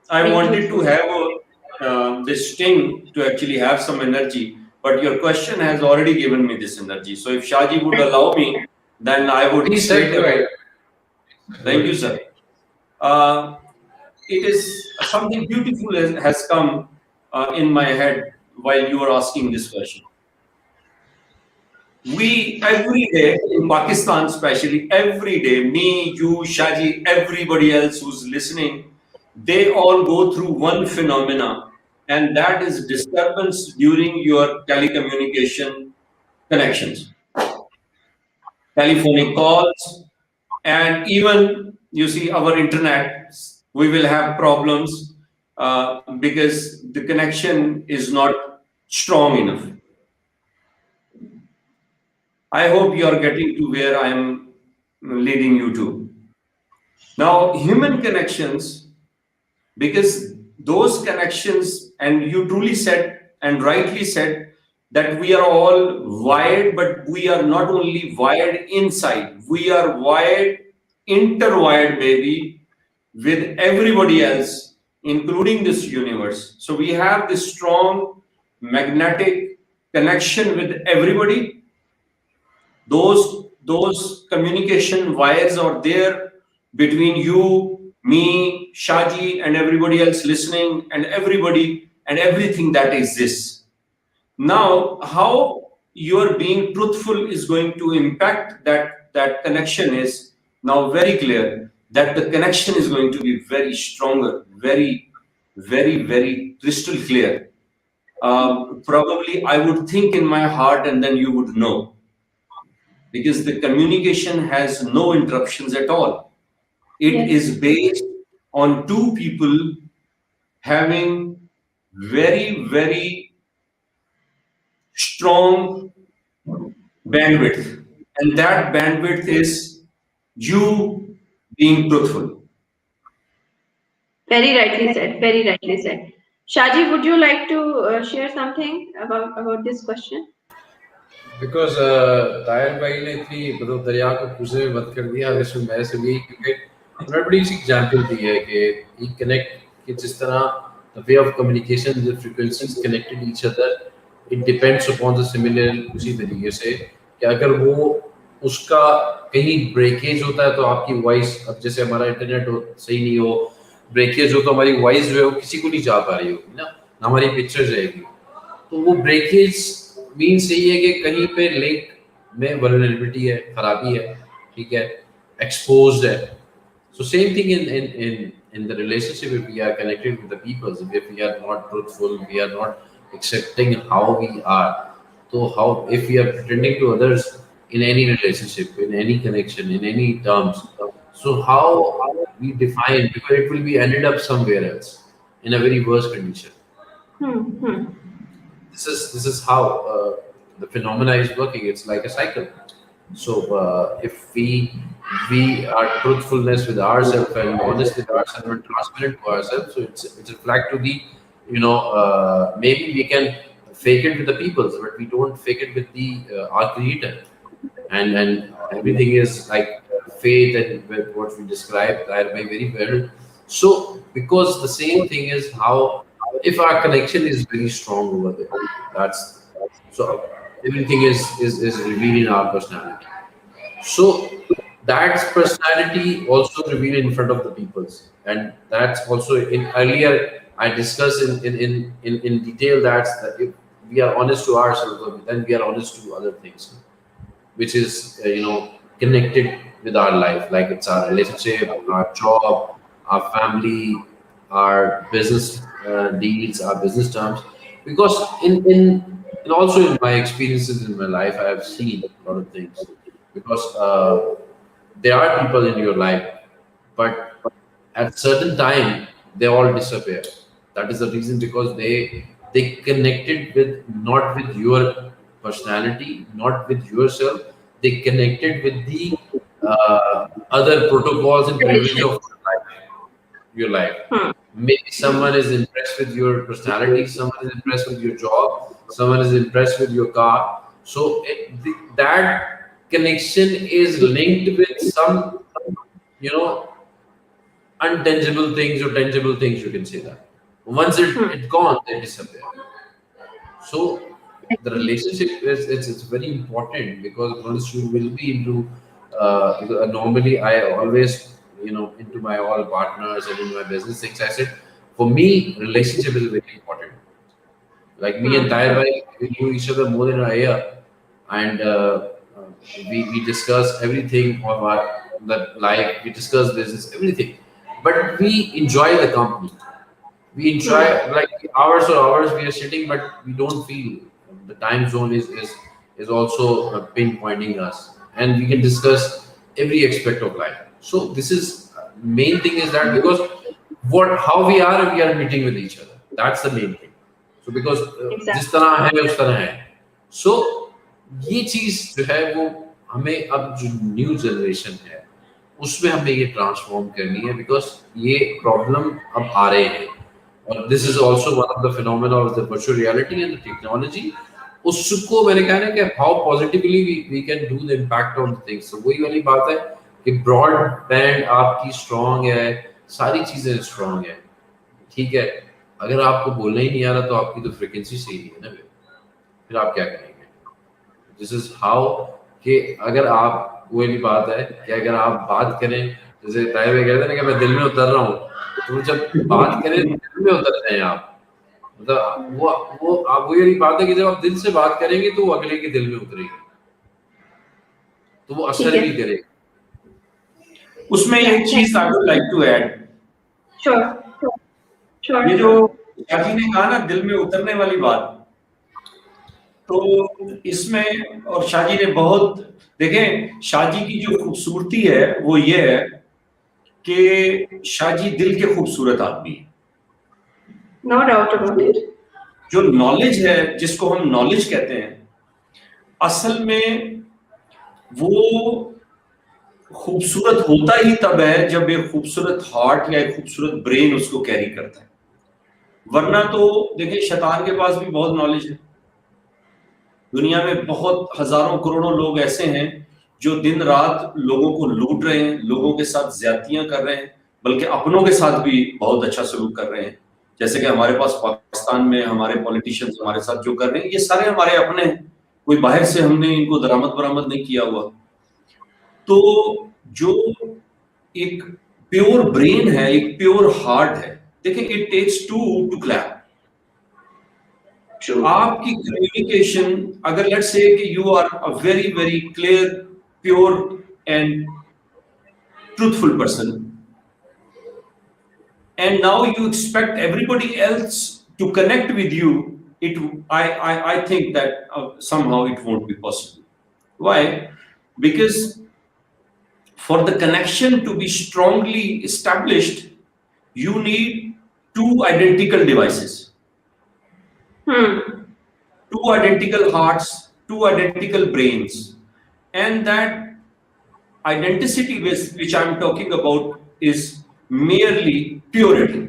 I being wanted to truthful. have this sting to actually have some energy, but your question has already given me this energy. So if Shaji would allow me, then I would Please, sir, straight go away. ahead. Go Thank you, ahead. sir. It is something beautiful has come in my head while you were asking this question. We every day in Pakistan, especially every day, me, you, Shaji, everybody else who's listening, they all go through one phenomena, and that is disturbance during your telecommunication connections, telephonic calls, and even you see our internet. We will have problems because the connection is not strong enough. I hope you are getting to where I am leading you to. Now, human connections, because those connections, and you truly said and rightly said that we are all wired, but we are not only wired inside, we are wired, interwired maybe, with everybody else, including this universe. So we have this strong magnetic connection with everybody. Those communication wires are there between you, me, Shaji, and everybody else listening, and everybody and everything that exists. Now, how your being truthful is going to impact that connection is now very clear. That the connection is going to be very stronger, very crystal clear. Probably I would think in my heart, and then you would know, because the communication has no interruptions at all. It Yes. is based on two people having very strong bandwidth, and that bandwidth is you being truthful. Very rightly said. Shaji, would you like to share something about this question? Because Tahir भाई ने इतनी मतलब दरिया को पूछने में मत कर दिया इसमें मैं से भी, क्योंकि उन्होंने बड़ी सी एग्जांपल दी है कि ही कनेक्ट कि जिस तरह the way of communication the frequencies connected each other, it depends upon the similar, उसी तरीके से कि अगर वो उसका कहीं ब्रेकेज होता है तो आपकी वॉइस, अब जैसे हमारा इंटरनेट सही नहीं हो, ब्रेकेज हो तो हमारी वॉइस जो है वो किसी को नहीं जा पा रही होगी ना हमारी पिक्चर जाएगी, तो वो ब्रेकेज मीन्स यही है कि कहीं पे लिंक में वल्नरेबिलिटी है, खराबी है, ठीक है, एक्सपोज्ड है. So same thing in the relationship. If we are connected with the people, if we are not truthful, we are not accepting how we are. So how if we are pretending to others in any relationship, in any connection, in any terms, so how we define, because it will be ended up somewhere else in a very worse condition. This is how the phenomena is working. It's like a cycle. So if we are truthfulness with ourselves and honest with ourselves and transparent to ourselves, so it's a flag to the maybe we can fake it with the peoples, but we don't fake it with the our creator. and everything is like faith and what we described that by very well. So because the same thing is how if our connection is very strong over there, that's so everything is revealed in our personality. So that's personality also revealed in front of the peoples, and that's also in earlier I discussed in detail that if we are honest to ourselves, then we are honest to other things, which is connected with our life, like it's our relationship, our job, our family, our business deals, our business terms. Because and also in my experiences in my life, I have seen a lot of things. Because there are people in your life, but at certain time they all disappear. That is the reason, because they connected with not with your personality, not with yourself. They connected with the other protocols and privilege Tradition. of your life. Hmm. Maybe someone is impressed with your personality, someone is impressed with your job, someone is impressed with your car. So that connection is linked with some, you know, untangible things or tangible things. You can say that. Once Hmm. it gone, they disappear. So the relationship is it's very important, because once you will be into because normally I always into my all partners and in my business things I said for me relationship is very important. Like me and Hmm. Tahir bhai, we knew each other more than a year, and uh, we discuss everything of our that life. We discuss business, everything, but we enjoy the company. We enjoy Hmm. like hours or hours we are sitting, but we don't feel the time zone is also pinpointing us, and we can discuss every aspect of life. So this is main thing is that because what how we are meeting with each other. That's the main thing. So because जिस Exactly. तरह है उस तरह है. So ये चीज जो है वो हमें अब जो न्यू जनरेशन है उसमें हमें ये ट्रांसफॉर्म करनी है, बिकॉज ये प्रॉब्लम अब आ रहे हैं. और this is also one of the phenomena of the virtual reality and the technology. उसको मैंने कहा ना कि how positively we can do the impact on the things. तो वही वाली बात है कि ब्रॉड बैंड आपकी स्ट्रांग है, सारी चीजें स्ट्रांग है, ठीक है. अगर आपको बोलना ही नहीं आ रहा तो आपकी तो फ्रिक्वेंसी सही नहीं है ना, फिर आप क्या करेंगे. दिस इज हाउ कि अगर आप वही भी बात है कि अगर आप बात करें, जैसे ताहिर भाई कहते हैं ना कि मैं दिल में उतर रहा हूँ, तो जब बात करें तो दिल में उतरते हैं आप. मतलब वो आप वही वाली बात है कि जब आप दिल से बात करेंगे तो वो अगले के दिल में उतरेगी, तो वो ठीक असर है. भी करेगा. उसमें Yeah. एक चीज I would like to add. Sure. Sure. ये जो शाजी ने कहा ना दिल में उतरने वाली बात, तो इसमें और शाजी ने बहुत देखें, शाजी की जो खूबसूरती है वो ये है कि शाजी दिल के खूबसूरत आदमी है. No doubt about it. जो नॉलेज है, जिसको हम नॉलेज कहते हैं, असल में वो खूबसूरत होता ही तब है जब एक खूबसूरत हार्ट या एक खूबसूरत ब्रेन उसको कैरी करता है. वरना तो देखिए शैतान के पास भी बहुत नॉलेज है. दुनिया में बहुत हजारों करोड़ों लोग ऐसे हैं जो दिन रात लोगों को लूट रहे हैं, लोगों के साथ ज्यादतियां कर रहे हैं, बल्कि अपनों के साथ भी बहुत अच्छा सलूक कर रहे हैं. जैसे कि हमारे पास पाकिस्तान में हमारे पॉलिटिशियंस हमारे साथ जो कर रहे हैं, ये सारे हमारे अपने हैं, कोई बाहर से हमने इनको दरामद बरामद नहीं किया हुआ. तो जो एक प्योर ब्रेन है, एक प्योर हार्ट है, देखिए it takes two to clap. True. आपकी कम्युनिकेशन, अगर लेट्स से कि you are a very very clear, pure and truthful person, and now you expect everybody else to connect with you, I think that somehow it won't be possible. Why? Because for the connection to be strongly established, you need two identical devices, two identical hearts, two identical brains. And that identity which I'm talking about is merely purity.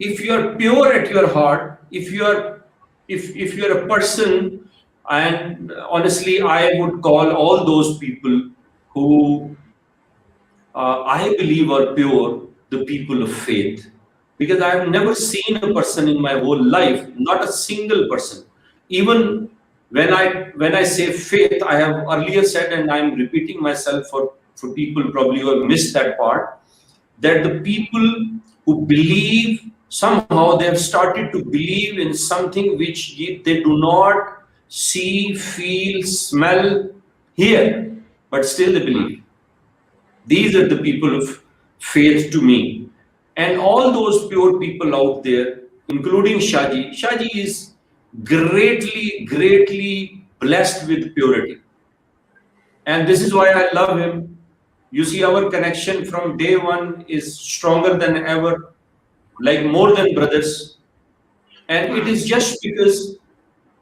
If you are pure at your heart, if you are a person And honestly, I would call all those people who I believe are pure, the people of faith. Because I have never seen a person in my whole life, not a single person. Even when I say faith, I have earlier said, and I'm repeating myself for people probably who have missed that part, that the people who believe, somehow they have started to believe in something which they do not see, feel, smell, hear, but still they believe. These are the people of faith to me. And all those pure people out there, including Shaji, Shaji is greatly, greatly blessed with purity. And this is why I love him. You see, our connection from day one is stronger than ever, like more than brothers. And it is just because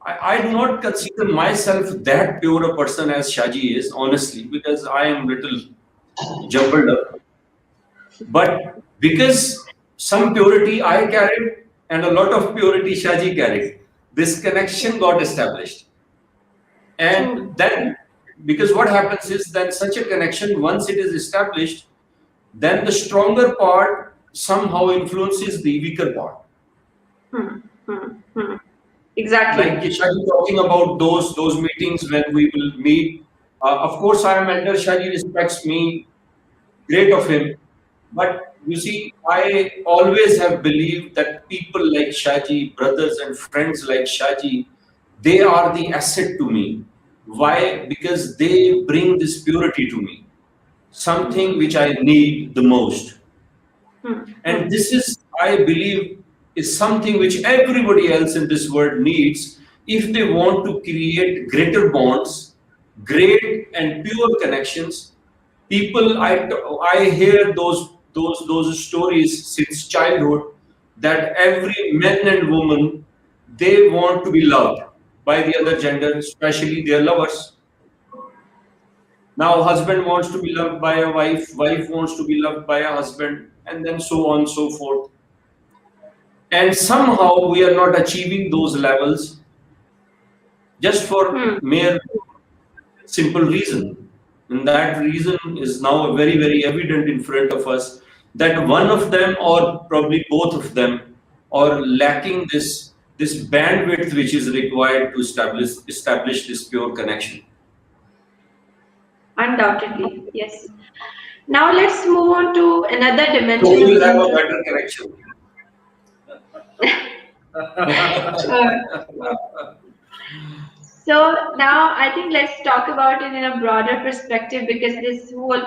I do not consider myself that pure a person as Shaji is, honestly, because I am little jumbled up. But because some purity I carried and a lot of purity Shaji carried, this connection got established. And then, because what happens is that such a connection, once it is established, then the stronger part somehow influences the weaker part. Exactly. Like Shaji talking about those meetings when we will meet. Of course, I am elder. Shaji respects me, great of him. But you see, I always have believed that people like Shaji, brothers and friends like Shaji, they are the asset to me. Why? Because they bring this purity to me, something which I need the most. And this is, I believe, is something which everybody else in this world needs if they want to create greater bonds, great and pure connections. People, I hear those stories since childhood that every man and woman, they want to be loved by the other gender, especially their lovers. Now, husband wants to be loved by a wife, wife wants to be loved by a husband, and then so on and so forth. And somehow we are not achieving those levels just for mere simple reason. And that reason is now very, very evident in front of us that one of them, or probably both of them, are lacking this bandwidth which is required to establish this pure connection. Undoubtedly, yes. Now let's move on to another So dimension we of will have being a truthful. better connection. So now I think let's talk about it in a broader perspective, because this whole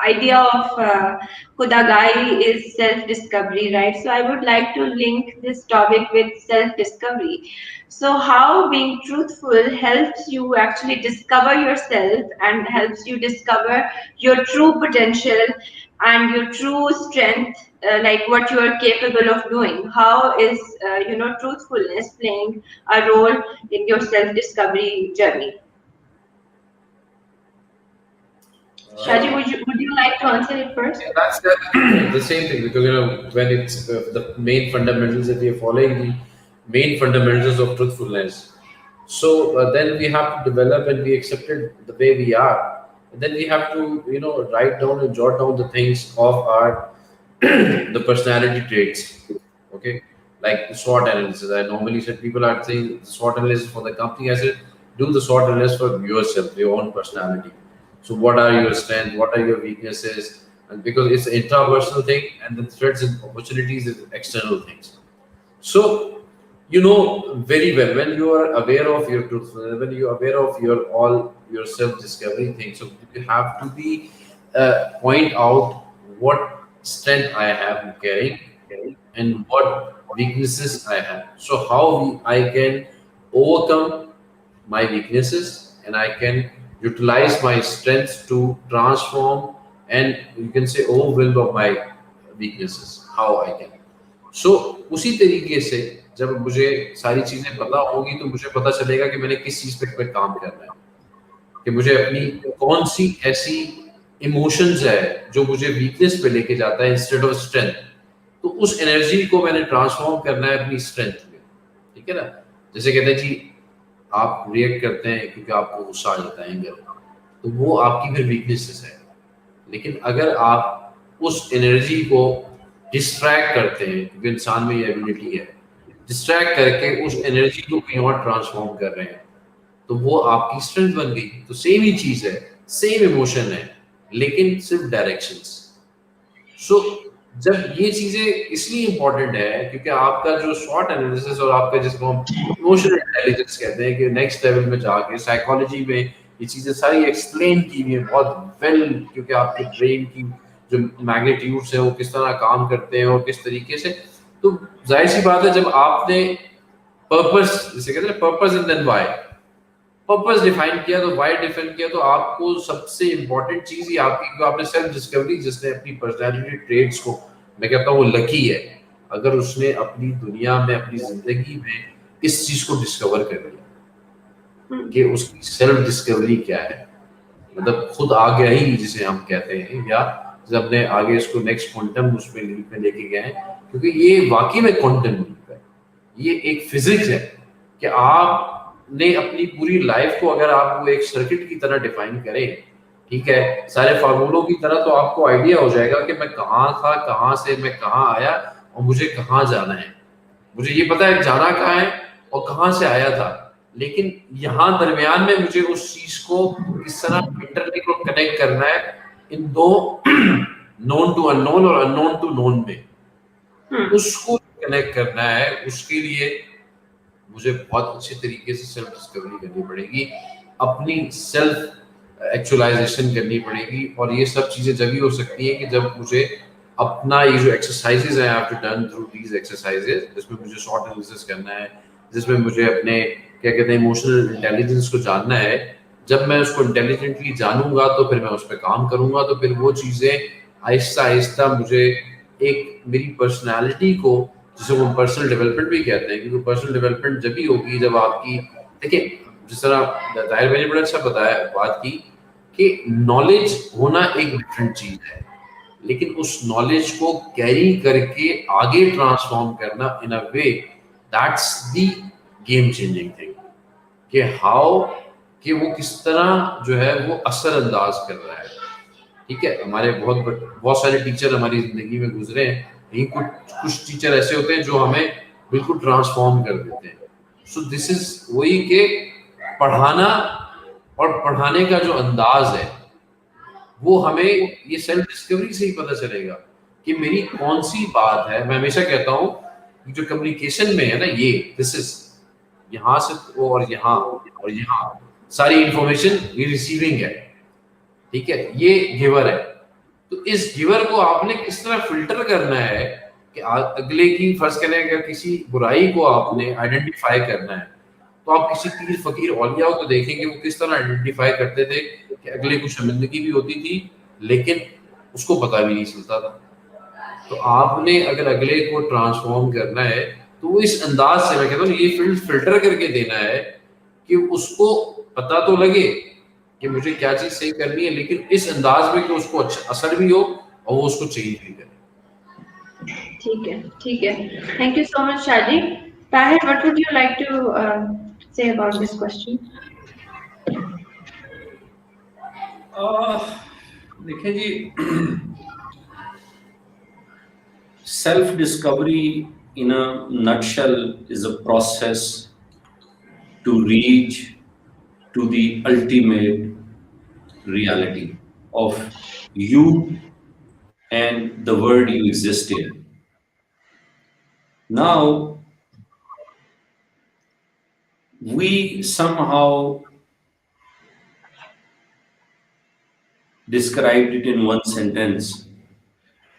idea of Khud Aagahi is self-discovery, right? So I would like to link this topic with self-discovery. So how being truthful helps you actually discover yourself and helps you discover your true potential and your true strength, like what you are capable of doing. How is truthfulness playing a role in your self-discovery journey? Shaji, would you like to answer it first? Yeah, that's the same thing, because when it's the main fundamentals, if we are following the main fundamentals of truthfulness, so then we have to develop and be accepted the way we are. And then we have to write down and jot down the things of our the personality traits. Okay, like the SWOT analysis. I normally said people are saying the SWOT analysis for the company. I said do the SWOT analysis for yourself, your own personality. So what are your strengths? What are your weaknesses? And because it's an intrapersonal thing, and the threats and opportunities is external things. So you know very well when you are aware of your truthfulness, when you are aware of your self-discovery thing. So you have to be point out what strength I have carrying and what weaknesses I have. So how I can overcome my weaknesses and I can utilize my strengths to transform and you can say overwhelm of my weaknesses. How I can. सो उसी तरीके से जब मुझे सारी चीजें पता होंगी तो मुझे पता चलेगा कि मैंने किस चीज पे काम करना है, कि मुझे अपनी कौन सी ऐसी इमोशंस है जो मुझे वीकनेस पे लेके जाता है इंस्टेड ऑफ स्ट्रेंथ, तो उस एनर्जी को मैंने ट्रांसफॉर्म करना है अपनी स्ट्रेंथ में। ठीक है ना, जैसे कहते हैं जी आप रिएक्ट करते हैं क्योंकि आपको गुस्सा आ जाता है, एंगर, तो वो आपकी फिर वीकनेसेस है। लेकिन अगर आप उस एनर्जी को डिस्ट्रैक्ट करते हैं, क्योंकि इंसान में ये एबिलिटी है, डिस्ट्रैक्ट करके उस एनर्जी को कहीं और ट्रांसफॉर्म कर रहे हैं, तो वो आपकी स्ट्रेंथ बन गई। तो सेम ही चीज है, सेम इमोशन है, लेकिन सिर्फ डायरेक्शंस। सो जब ये चीजें इसलिए इंपॉर्टेंट है क्योंकि आपका जो शॉर्ट एनालिसिस और आपका जिसको हम इमोशनल इंटेलिजेंस कहते हैं कि नेक्स्ट लेवल में जाके साइकोलॉजी में ये चीजें सारी एक्सप्लेन की हुई है बहुत वेल, क्योंकि आपके ब्रेन की जो मैग्नीट्यूड्स है वो किस तरह काम करते हैं और किस तरीके से। तो जाहिर सी बात है, जब आपने पर्पस, जिसे कहते हैं purpose and then why, purpose define किया तो व्हाई डिफाइन किया, तो आपको सबसे इंपॉर्टेंट चीज ही आपकी जो आपने सेल्फ डिस्कवरी, जिसने अपनी पर्सनालिटी ट्रेड्स को, मैं कहता हूँ वो लकी है अगर उसने अपनी दुनिया में अपनी जिंदगी में इस चीज को डिस्कवर कर लिया कि उसकी सेल्फ डिस्कवरी क्या है, मतलब खुद आ गया ही जिसे हम कहते हैं, या जब हमने आगे इसको नेक्स्ट क्वांटम उसमें लीप में लेके गए हैं, क्योंकि ये वाकई में क्वांटम लीप है, ये एक फिजिक्स है कि आपने अपनी पूरी लाइफ को अगर आप वो एक सर्किट की तरह डिफाइन करें, ठीक है, सारे फार्मूलों की तरह, तो आपको आइडिया हो जाएगा कि मैं कहाँ था, कहाँ से मैं कहाँ आया और मुझे कहाँ जाना है। मुझे ये पता है जाना कहाँ है और कहाँ से आया था, लेकिन यहाँ दरमियान में मुझे उस चीज को किस तरह इंटरनेट को कनेक्ट करना है इन दो नोन टू अननोन और अननोन टू नोन में, उसको कनेक्ट करना है। उसके लिए मुझे बहुत अच्छे तरीके से सेल्फ डिस्कवरी करनी पड़ेगी, अपनी सेल्फ एक्चुअलाइजेशन करनी पड़ेगी, और ये सब चीजें जब ही हो सकती है कि जब मुझे अपना ये जो एक्सरसाइजेज हैं, I have to done through these exercises, जिसमें मुझे शॉर्ट एनालिसिस करना है, जिसमें मुझे अपने क्या कहते हैं इमोशनल इंटेलिजेंस को जानना है। जब मैं उसको इंटेलिजेंटली जानूंगा तो फिर मैं उस पर काम करूंगा, तो फिर वो चीजें आहिस्ता आहिस्ता मुझे एक मेरी पर्सनालिटी को, जिसे वो पर्सनल डेवलपमेंट भी कहते हैं, क्योंकि पर्सनल डेवलपमेंट जब भी होगी जब आपकी, देखिए जिस तरह ताहिर भाई ने बड़ा अच्छा बताया बात की कि नॉलेज होना एक डिफरेंट चीज है, लेकिन उस नॉलेज को कैरी करके आगे ट्रांसफॉर्म करना in a way, that's the game changing thing, कि हाउ, कि वो किस तरह जो है वो असर अंदाज कर रहा है। ठीक है, हमारे बहुत सारे टीचर हमारी जिंदगी में गुजरे हैं, लेकिन कुछ टीचर ऐसे होते हैं जो हमें बिल्कुल ट्रांसफॉर्म कर देते हैं। सो दिस इज वही के पढ़ाना और पढ़ाने का जो अंदाज है वो हमें ये सेल्फ डिस्कवरी से ही पता चलेगा कि मेरी कौन सी बात है। मैं हमेशा कहता हूँ जो कम्युनिकेशन में है ना, ये दिस इज यहाँ से और यहाँ सारी इंफॉर्मेशन ये रिसीविंग है, ठीक है, ये गिवर है। तो इस गिवर को आपने किस तरह फिल्टर करना है कि अगले की, फर्ज करें अगर किसी बुराई को आपने आइडेंटिफाई करना है, तो आप किसी पीर फकीर औलिया को देखेंगे वो किस तरह आइडेंटिफाई करते थे कि अगले को शर्मिंदगी भी होती थी लेकिन उसको पता भी नहीं चलता था। तो आपने अगर अगले को ट्रांसफॉर्म करना है तो वो इस अंदाज से, मैं कहता हूँ ये फील्ड फिल्टर करके देना है कि उसको पता तो लगे कि मुझे क्या चीज सही करनी है, लेकिन इस अंदाज में कि उसको अच्छा असर भी हो और वो उसको चेंज भी करे। ठीक है, ठीक है, थैंक यू सो मच शादी। Tahir, what would you like to say about this question? देखिए जी, self discovery in a nutshell is a process to reach to the ultimate reality of you and the world you exist in. Now, we somehow described it in one sentence,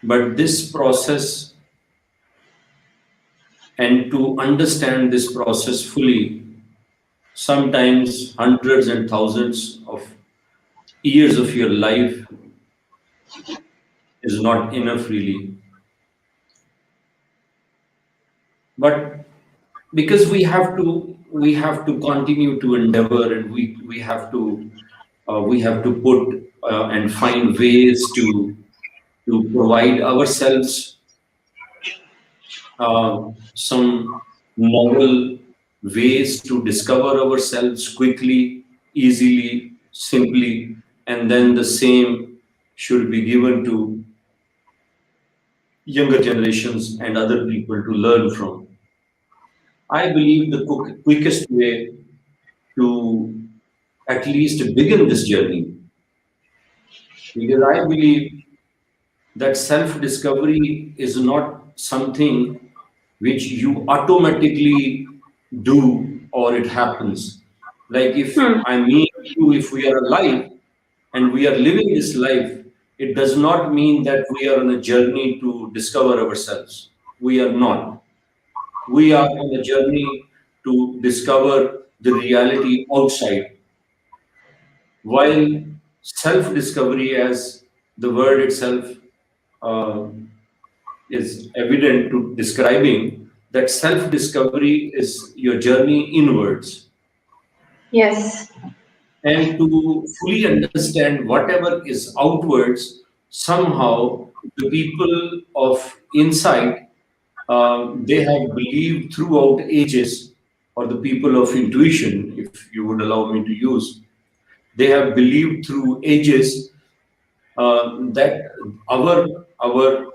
but this process, and to understand this process fully, sometimes hundreds and thousands of years of your life is not enough really. But because we have to continue to endeavor, and we have to put and find ways to provide ourselves some moral ways to discover ourselves quickly, easily, simply, and then the same should be given to younger generations and other people to learn from. I believe the quickest way to at least begin this journey, because I believe that self discovery is not something which you automatically do or it happens. Like if Hmm. I mean you, if we are alive and we are living this life, it does not mean that we are on a journey to discover ourselves. We are not. We are on a journey to discover the reality outside. While self discovery, as the word itself uh, is evident to describing, that self discovery is your journey inwards. Yes. And to fully understand whatever is outwards, somehow the people of insight, they have believed throughout ages, or the people of intuition, if you would allow me to use, they have believed through ages that our our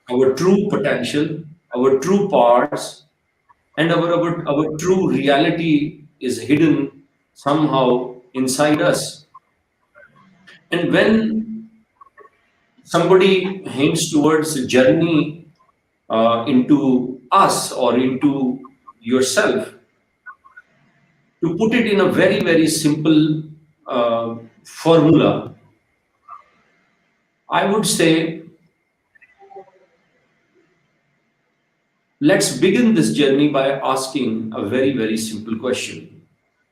our true potential, our true parts, and our true reality is hidden somehow inside us. And when somebody hints towards a journey into us or into yourself, to put it in a very, very simple formula, I would say let's begin this journey by asking a very, very simple question.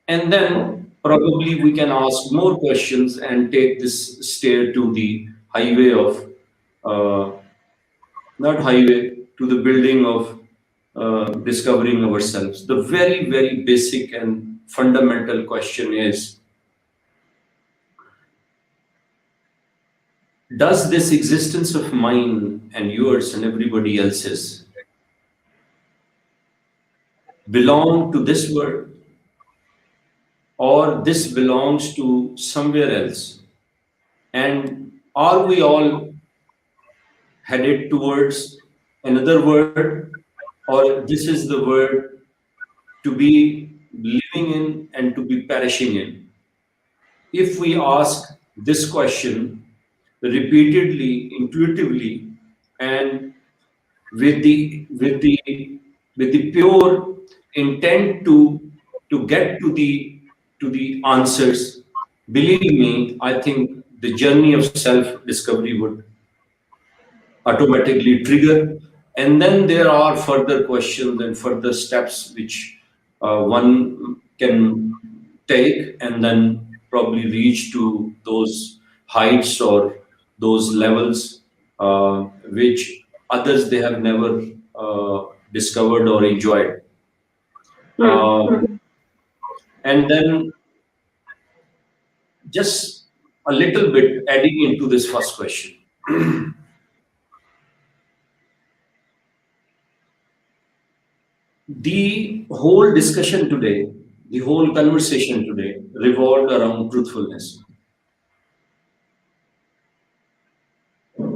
And then probably we can ask more questions and take this stair to the highway of, uh, not highway, to the building of discovering ourselves. The very, very basic and fundamental question is, does this existence of mine and yours and everybody else's belong to this world, or this belongs to somewhere else? And are we all headed towards another world, or this is the world to be living in and to be perishing in? If we ask this question repeatedly, intuitively, and with the pure intent to get to the answers, believe me, I think the journey of self discovery would automatically trigger. And then there are further questions and further steps which one can take, and then probably reach to those heights or those levels which others they have never discovered or enjoyed. Hmm. Um, Hmm. and then just a little bit adding into this first question. The whole discussion today, the whole conversation today revolved around truthfulness.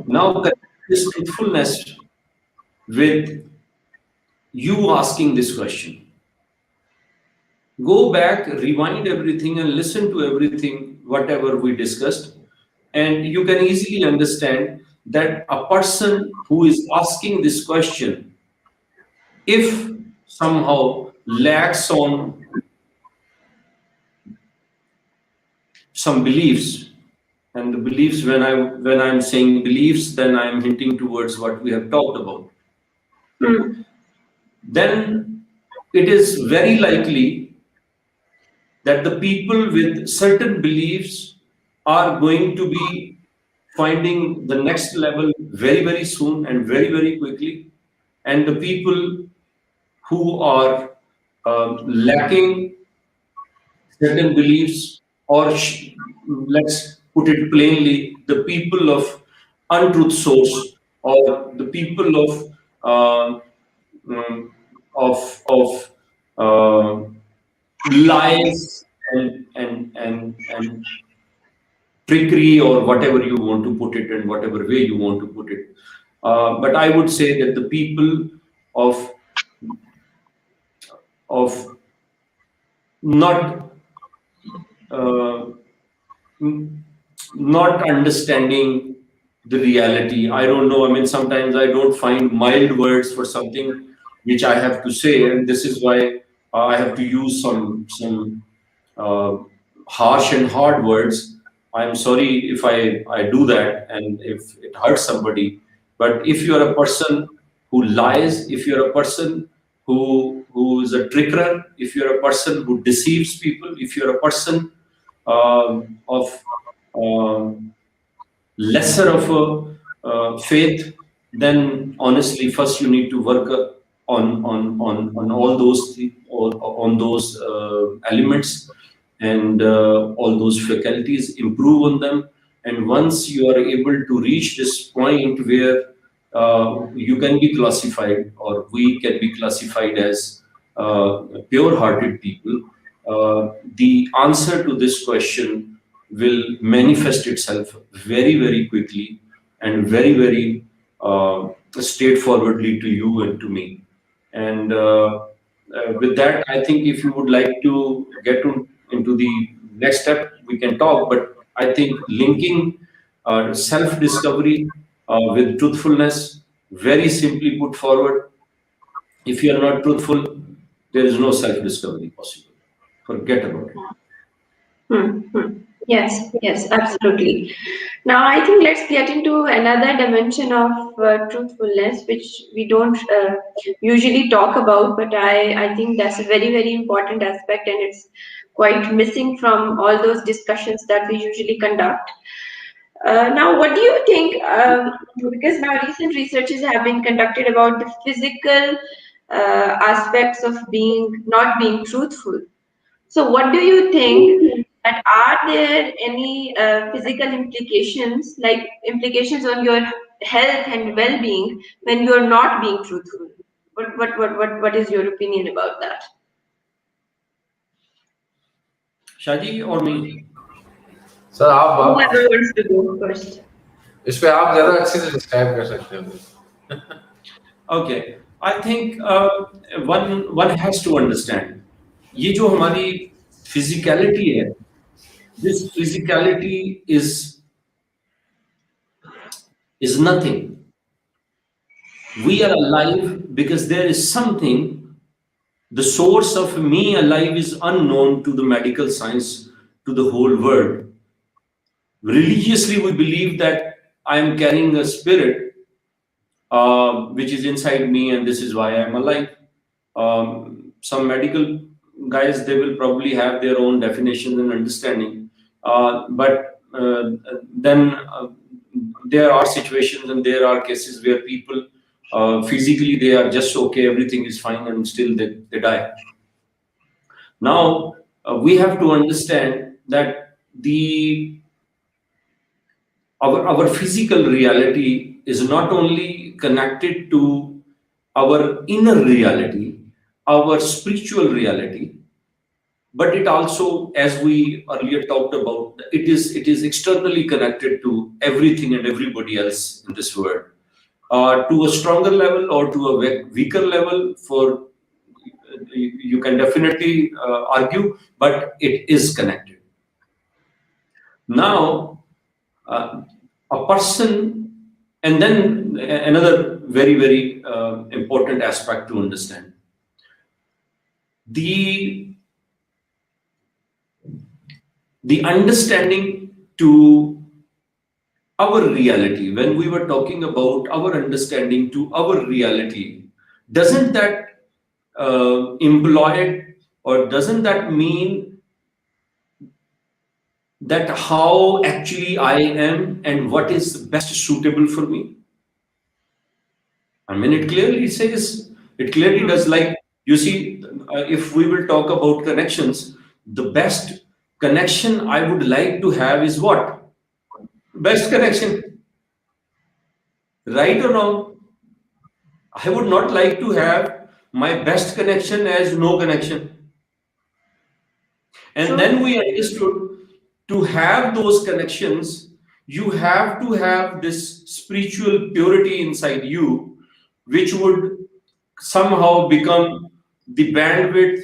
Now, connect this truthfulness with you asking this question. Go back, rewind everything, and listen to everything, whatever we discussed. And you can easily understand that a person who is asking this question, if somehow lacks on some beliefs, and the beliefs, when I'm saying beliefs, then I'm hinting towards what we have talked about, Hmm. then it is very likely that the people with certain beliefs are going to be finding the next level very, very soon and very, very quickly. And the people who are lacking certain beliefs, or let's put it plainly, the people of untruth source, or the people of um, of uh, lies and trickery, or whatever you want to put it, and whatever way you want to put it. But I would say that the people of of not uh, n- not understanding the reality. I don't know. I mean, sometimes I don't find mild words for something which I have to say, and this is why I have to use some uh, harsh and hard words. I'm sorry if I do that and if it hurts somebody. But if you're a person who lies, if you're a person who is a tricker, if you're a person who deceives people, if you're a person of um, lesser of a faith, then honestly, first you need to work on all those on those elements and all those faculties, improve on them. And once you are able to reach this point where you can be classified, or we can be classified as pure-hearted people, the answer to this question will manifest itself very, very quickly and very, very straightforwardly to you and to me. And with that, I think if you would like to into the next step, we can talk. But I think linking self-discovery with truthfulness, very simply put forward, if you are not truthful, there is no self-discovery possible. Forget about it. Yes, yes, absolutely. Now, I think let's get into another dimension of truthfulness, which we don't usually talk about, but I think that's a very, very important aspect, and it's quite missing from all those discussions that we usually conduct. Now, what do you think? Because now recent researches have been conducted about the physical aspects of being not being truthful. So, what do you think? That are there any physical implications, like implications on your health and well-being when you are not being truthful? What is your opinion about that? Shaji or me? Sir आप Whoever wants to go first. इस पे आप ज्यादा अच्छे से describe कर सकते हैं. Okay, I think one has to understand ये जो हमारी physicality है, this physicality is nothing. We are alive because there is something. The source of me alive is unknown to the medical science, to the whole world. Religiously, we believe that I am carrying a spirit which is inside me, and this is why I am alive. Some medical guys, they will probably have their own definitions and understanding, but then there are situations and there are cases where people physically they are just okay, everything is fine, and still they die. Now we have to understand that our physical reality is not only connected to our inner reality, our spiritual reality, but it also, as we earlier talked about, it is externally connected to everything and everybody else in this world, to a stronger level or to a weaker level. For you can definitely argue, but it is connected. Now, a person, and then another very, very important aspect to understand, the understanding to our reality. When we were talking about our understanding to our reality, doesn't that imply, or doesn't that mean that how actually I am and what is best suitable for me? I mean, it clearly says, it clearly does. Like, you see, if we will talk about connections, the best connection I would like to have is what? Best connection, right or wrong? I would not like to have my best connection as no connection. And True. then we understood, to have those connections, you have to have this spiritual purity inside you, which would somehow become the bandwidth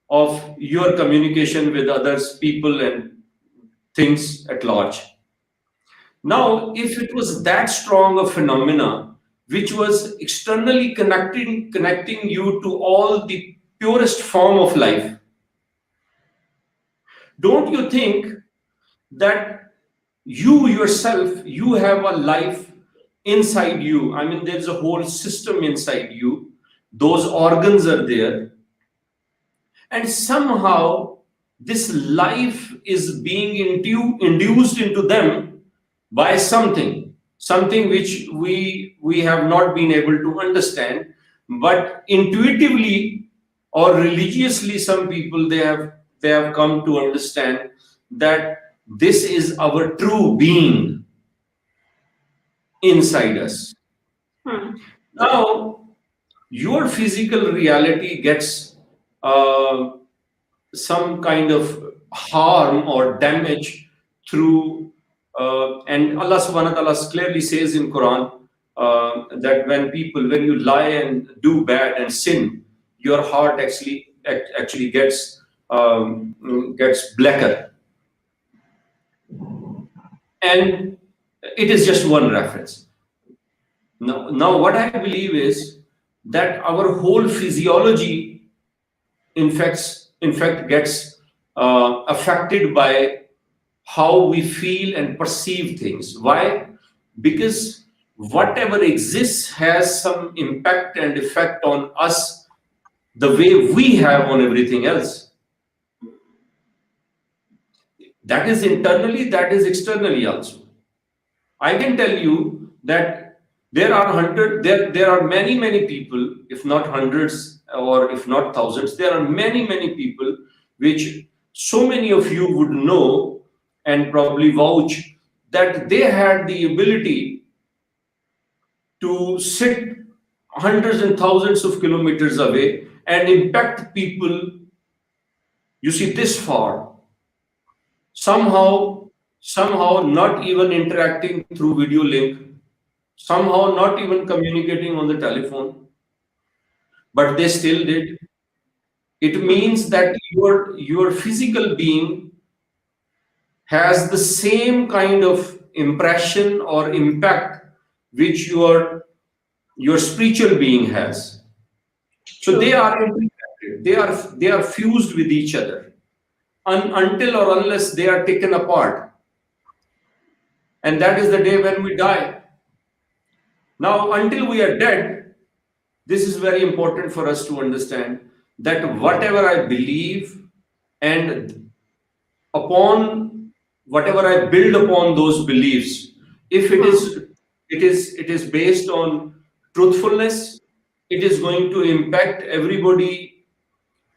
of your communication with others, people, and things at large. Now, if it was that strong a phenomena, which was externally connecting you to all the purest form of life, don't you think that you yourself, you have a life inside you? I mean, there's a whole system inside you. Those organs are there. And somehow this life is being induced into them by something which we have not been able to understand, but intuitively or religiously, some people, they have come to understand that this is our true being inside us. Now your physical reality gets some kind of harm or damage through, and Allah subhanahu wa ta'ala clearly says in Quran that when you lie and do bad and sin, your heart actually gets blacker. And it is just one reference. Now what I believe is that our whole physiology in fact gets affected by how we feel and perceive things. Why? Because whatever exists has some impact and effect on us, the way we have on everything else. That is internally, that is externally also. I can tell you that there are many people, if not hundreds or if not thousands, there are many people which so many of you would know and probably vouch that they had the ability to sit hundreds and thousands of kilometers away and impact people, you see, this far. Somehow not even interacting through video link, somehow not even communicating on the telephone, but they still did. It means that your physical being has the same kind of impression or impact which your spiritual being has. So they are interconnected. They are fused with each other until or unless they are taken apart. And that is the day when we die. Now, until we are dead, this is very important for us to understand that whatever I believe and upon whatever I build upon those beliefs, if it is based on truthfulness, it is going to impact everybody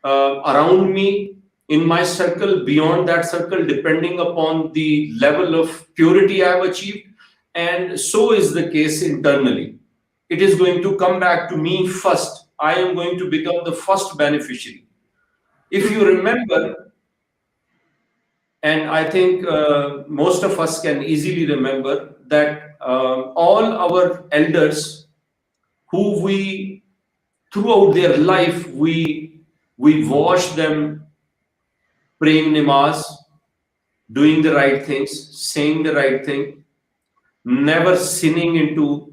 around me, in my circle, beyond that circle, depending upon the level of purity I have achieved. And so is the case internally. It is going to come back to me first. I am going to become the first beneficiary. If you remember, and I think most of us can easily remember that all our elders who we, throughout their life, we watched them praying namaz, doing the right things, saying the right thing, never sinning into,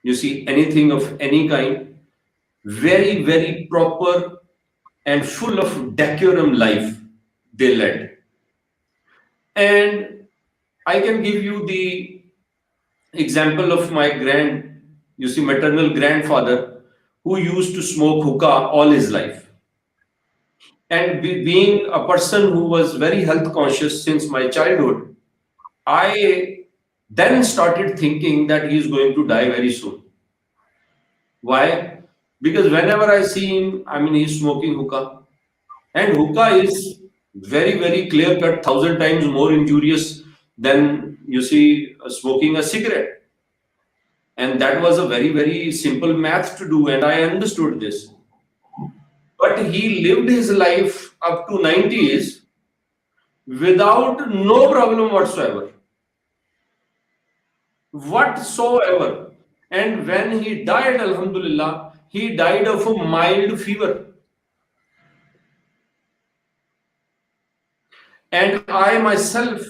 you see, anything of any kind, very, very proper and full of decorum life they led. And I can give you the example of my maternal grandfather, who used to smoke hookah all his life. And being a person who was very health conscious since my childhood, I then started thinking that he is going to die very soon. Why? Because whenever I see him, I mean, he's smoking hookah. And hookah is very, very clear cut, 1,000 times more injurious than, you see, smoking a cigarette. And that was a very, very simple math to do, and I understood this. but he lived his life up to 90s without no problem whatsoever. And when he died, Alhamdulillah, he died of a mild fever. And I myself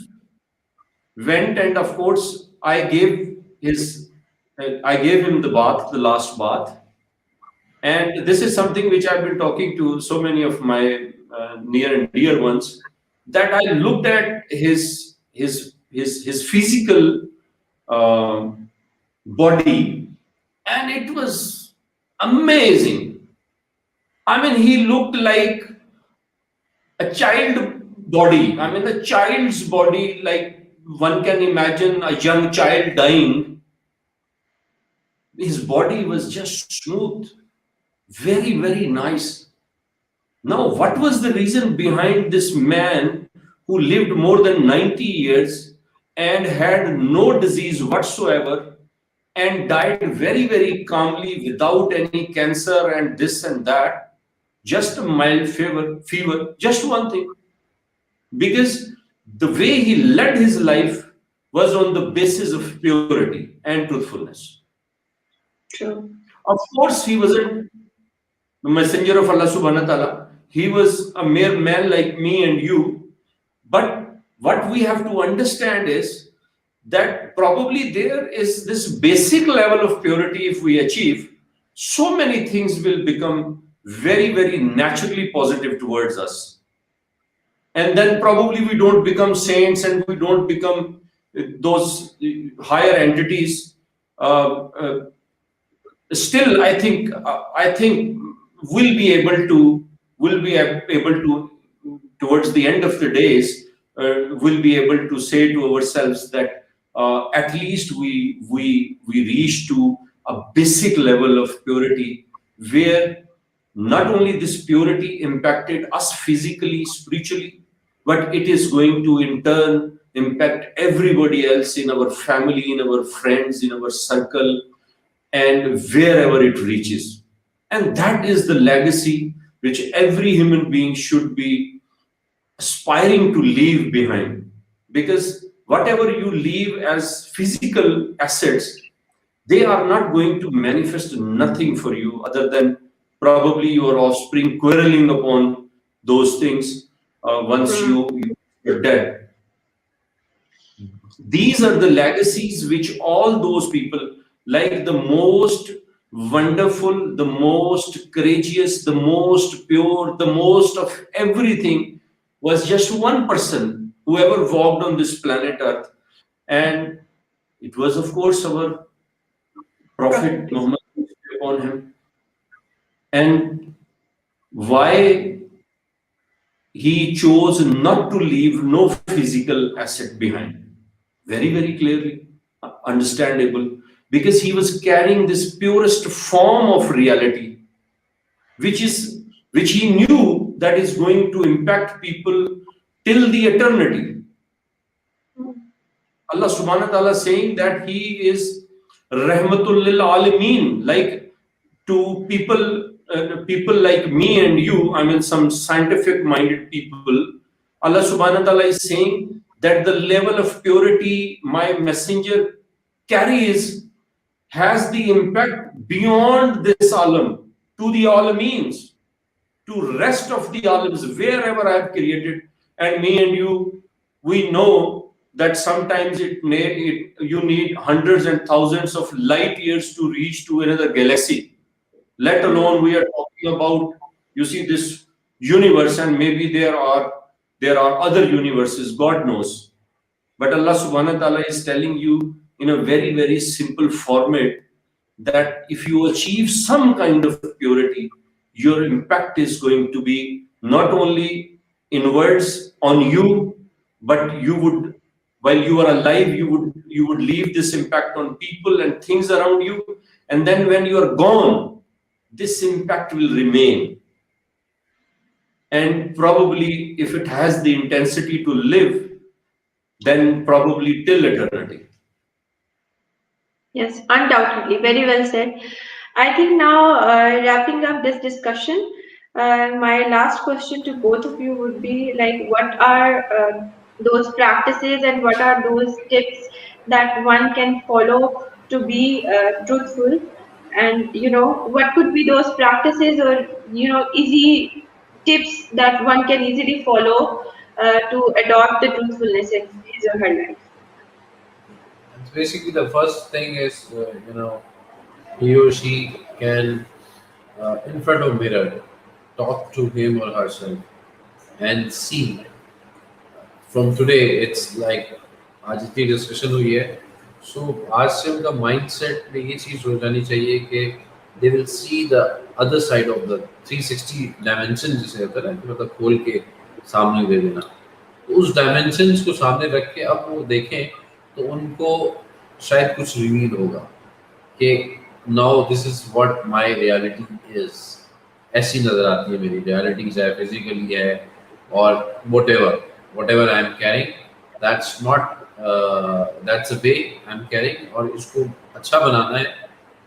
went, and of course I gave him the bath, the last bath. And this is something which I've been talking to so many of my near and dear ones, that I looked at his physical body, and it was amazing. I mean, he looked like a child body. I mean, a child's body, like one can imagine a young child dying. His body was just smooth, very, very nice. Now, what was the reason behind this man who lived more than 90 years and had no disease whatsoever and died very, very calmly without any cancer and this and that? Just a mild fever, just one thing. Because the way he led his life was on the basis of purity and truthfulness. True. Of course, he wasn't the messenger of Allah subhanahu wa ta'ala. He was a mere man like me and you. But what we have to understand is that probably there is this basic level of purity. If we achieve, so many things will become very, very naturally positive towards us. And then probably we don't become saints and we don't become those higher entities. Still, I think we'll be able to towards the end of the days, we'll be able to say to ourselves that at least we reach to a basic level of purity, where not only this purity impacted us physically, spiritually, but it is going to in turn impact everybody else in our family, in our friends, in our circle, and wherever it reaches. And that is the legacy which every human being should be aspiring to leave behind. Because whatever you leave as physical assets, they are not going to manifest nothing for you other than probably your offspring quarreling upon those things once you're dead. These are the legacies which all those people, like the most wonderful, the most courageous, the most pure, the most of everything, was just one person who ever walked on this planet Earth. And it was, of course, our Prophet Muhammad upon him. And why he chose not to leave no physical asset behind? Very, very clearly understandable, because he was carrying this purest form of reality, which he knew that is going to impact people till the eternity. Allah subhanahu wa ta'ala saying that he is rahmatul lil alameen, like to people like me and you, I mean some scientific minded people. Allah subhanahu wa ta'ala is saying that the level of purity my messenger carries has the impact beyond this alam to the alameens, to rest of the alams, wherever I have created. And me and you, we know that sometimes you need hundreds and thousands of light years to reach to another galaxy. Let alone we are talking about, you see, this universe, and maybe there are other universes, God knows. But Allah subhanahu wa ta'ala is telling you in a very, very simple format that if you achieve some kind of purity, your impact is going to be not only inwards on you, but you would, while you are alive, you would leave this impact on people and things around you. And then when you are gone, this impact will remain. And probably if it has the intensity to live, then probably till eternity. Yes, undoubtedly. Very well said. I think now, wrapping up this discussion, My last question to both of you would be like, what are those practices and what are those tips that one can follow to be truthful? And what could be those practices or easy tips that one can easily follow to adopt the truthfulness in his or her life? It's basically the first thing is, he or she can, in front of mirror, talk to him or herself and see. From today, it's like आज इतनी discussion हुई है, सो आज से उनका mindset में ये चीज़ हो जानी चाहिए कि they will see the other side of the 360 dimension, जिसे होता है ना, कि मतलब खोल के सामने दे देना। तो उस डायमेंशंस को सामने रख के अब वो देखें तो उनको शायद कुछ रिवील होगा कि now this is what my reality is. ऐसी नज़र आती है मेरी रियलिटी, चाहे फिजिकली है और whatever I am carrying, that's not that's a way I am carrying, और इसको अच्छा बनाना है,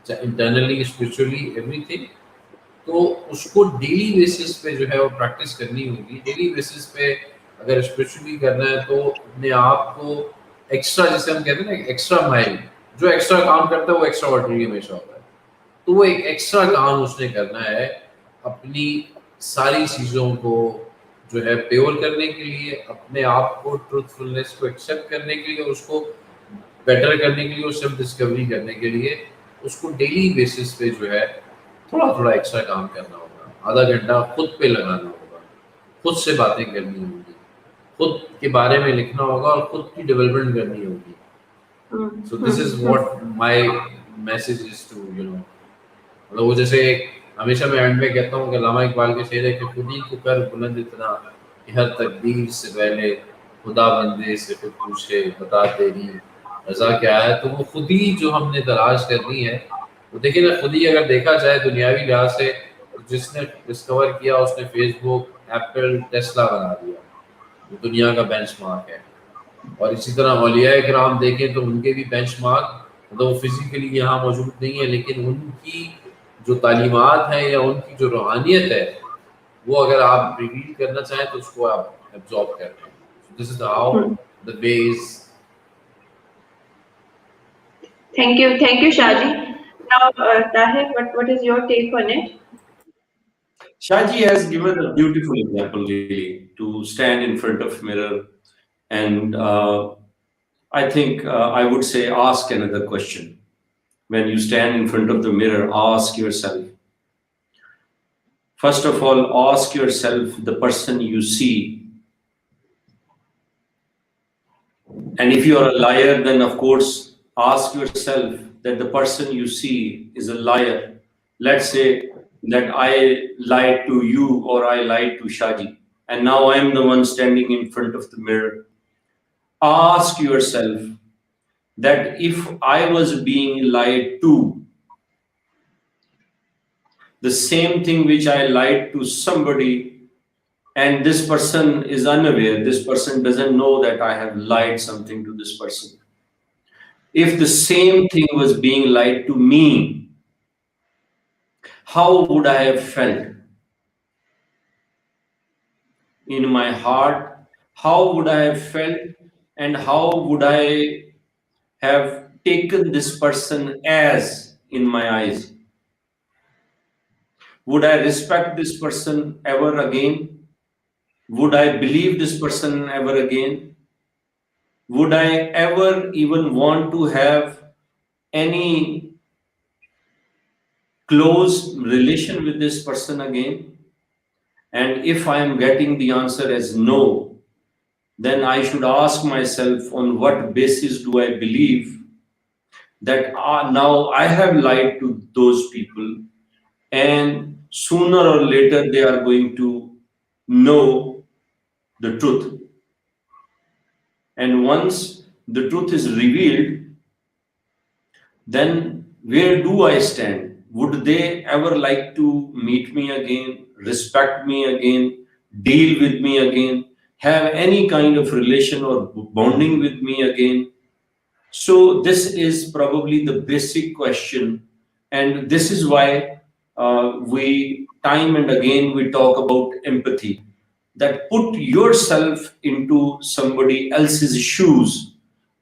चाहे इंटरनली, स्पिरिचुअली, एवरीथिंग। तो उसको डेली बेसिस पे जो है वो प्रैक्टिस करनी होगी। डेली बेसिस पे अगर स्पिरिचुअली करना है तो अपने आप को एक्स्ट्रा, जैसे हम कहते हैं ना, एक्स्ट्रा माइल, जो एक्स्ट्रा काम करता है वो एक्स्ट्रा ऑर्डिनरी हमेशा होता है। तो वो एक एक्स्ट्रा काम उसने करना है अपनी सारी चीज़ों को जो है प्योर करने के लिए, अपने आप को ट्रूथफुलनेस को एक्सेप्ट करने के लिए, उसको बेटर करने के लिए, और सेल्फ डिस्कवरी करने के लिए उसको डेली बेसिस पे जो है थोड़ा थोड़ा एक्स्ट्रा काम करना होगा। आधा घंटा खुद पे लगाना होगा, खुद से बातें करनी होगी, खुद के बारे में लिखना होगा और खुद की डेवलपमेंट करनी होगी। So this is what my message is to मतलब वो जैसे हमेशा मैं एंड में कहता हूँ कि अल्लामा इकबाल के शेर है कि खुद ही को कर बुलंद इतना कि हर तकदीर से पहले खुदा बंदे से खुद पूछे बता तेरी रजा क्या है। तो वो खुद ही जो हमने तलाश करनी है, वो देखिए ना, खुद ही अगर देखा जाए दुनियावी लिहाज से, तो जिसने डिस्कवर किया उसने फेसबुक, एप्पल, टेस्ला बना दिया, वो दुनिया का बेंचमार्क है। और इसी तरह औलिया किराम देखें तो उनके भी बेंचमार्क, मतलब वो फिजिकली यहाँ मौजूद नहीं है, लेकिन उनकी जो तालीमात है या उनकी जो रूहानियत है, वो अगर आप रिवील करना चाहें तो उसको आप एब्जॉर्ब कर रहे हैं। This is how the way is. Thank you, Shaji. Now, Tahir, what is your take on it? Shaji has given a beautiful example, really, to stand in front of mirror, and I think I would say ask another question. When you stand in front of the mirror, ask yourself. First of all, ask yourself the person you see. And if you are a liar, then of course, ask yourself that the person you see is a liar. Let's say that I lied to you or I lied to Shaji, and now I am the one standing in front of the mirror. Ask yourself that if I was being lied to, the same thing which I lied to somebody, and this person is unaware, this person doesn't know that I have lied something to this person. If the same thing was being lied to me, how would I have felt? In my heart, how would I have felt, and how would I have taken this person as in my eyes? Would I respect this person ever again? Would I believe this person ever again? Would I ever even want to have any close relation with this person again? And if I am getting the answer as no, then I should ask myself, on what basis do I believe that now I have lied to those people, and sooner or later they are going to know the truth. And once the truth is revealed, then where do I stand? Would they ever like to meet me again, respect me again, deal with me again, have any kind of relation or bonding with me again? So this is probably the basic question, and this is why we time and again we talk about empathy, that put yourself into somebody else's shoes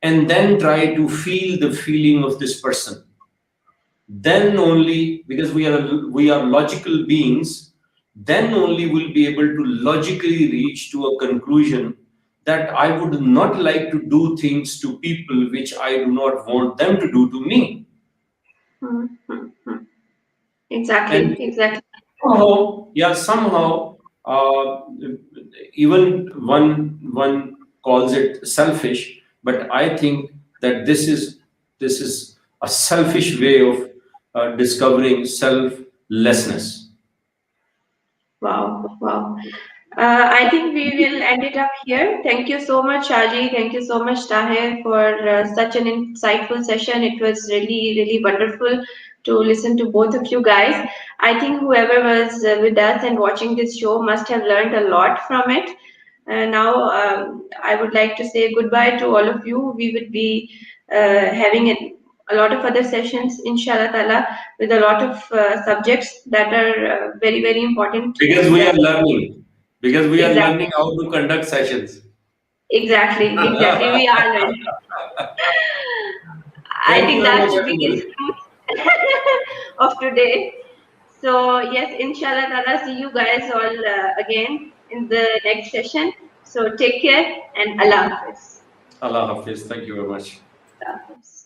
and then try to feel the feeling of this person. Then only, because we are logical beings, then only we'll be able to logically reach to a conclusion that I would not like to do things to people which I do not want them to do to me. Hmm, hmm, hmm. And Exactly. somehow, even one calls it selfish, but I think that this is a selfish way of discovering selflessness. Wow. I think we will end it up here. Thank you so much, Shaji. Thank you so much, Tahir, for such an insightful session. It was really wonderful to listen to both of you guys. I think whoever was with us and watching this show must have learned a lot from it. Now, I would like to say goodbye to all of you. We would be having a lot of other sessions, inshallah ta'ala, with a lot of subjects that are very important Because and we are learning. Because we are exactly. learning how to conduct sessions. Exactly. We are learning. I Thank you think very that's much, the biggest everybody. truth of today. So yes, inshallah ta'ala, see you guys all again in the next session. So take care and Allah Hafiz. Allah Hafiz. Thank you very much. Allah Hafiz.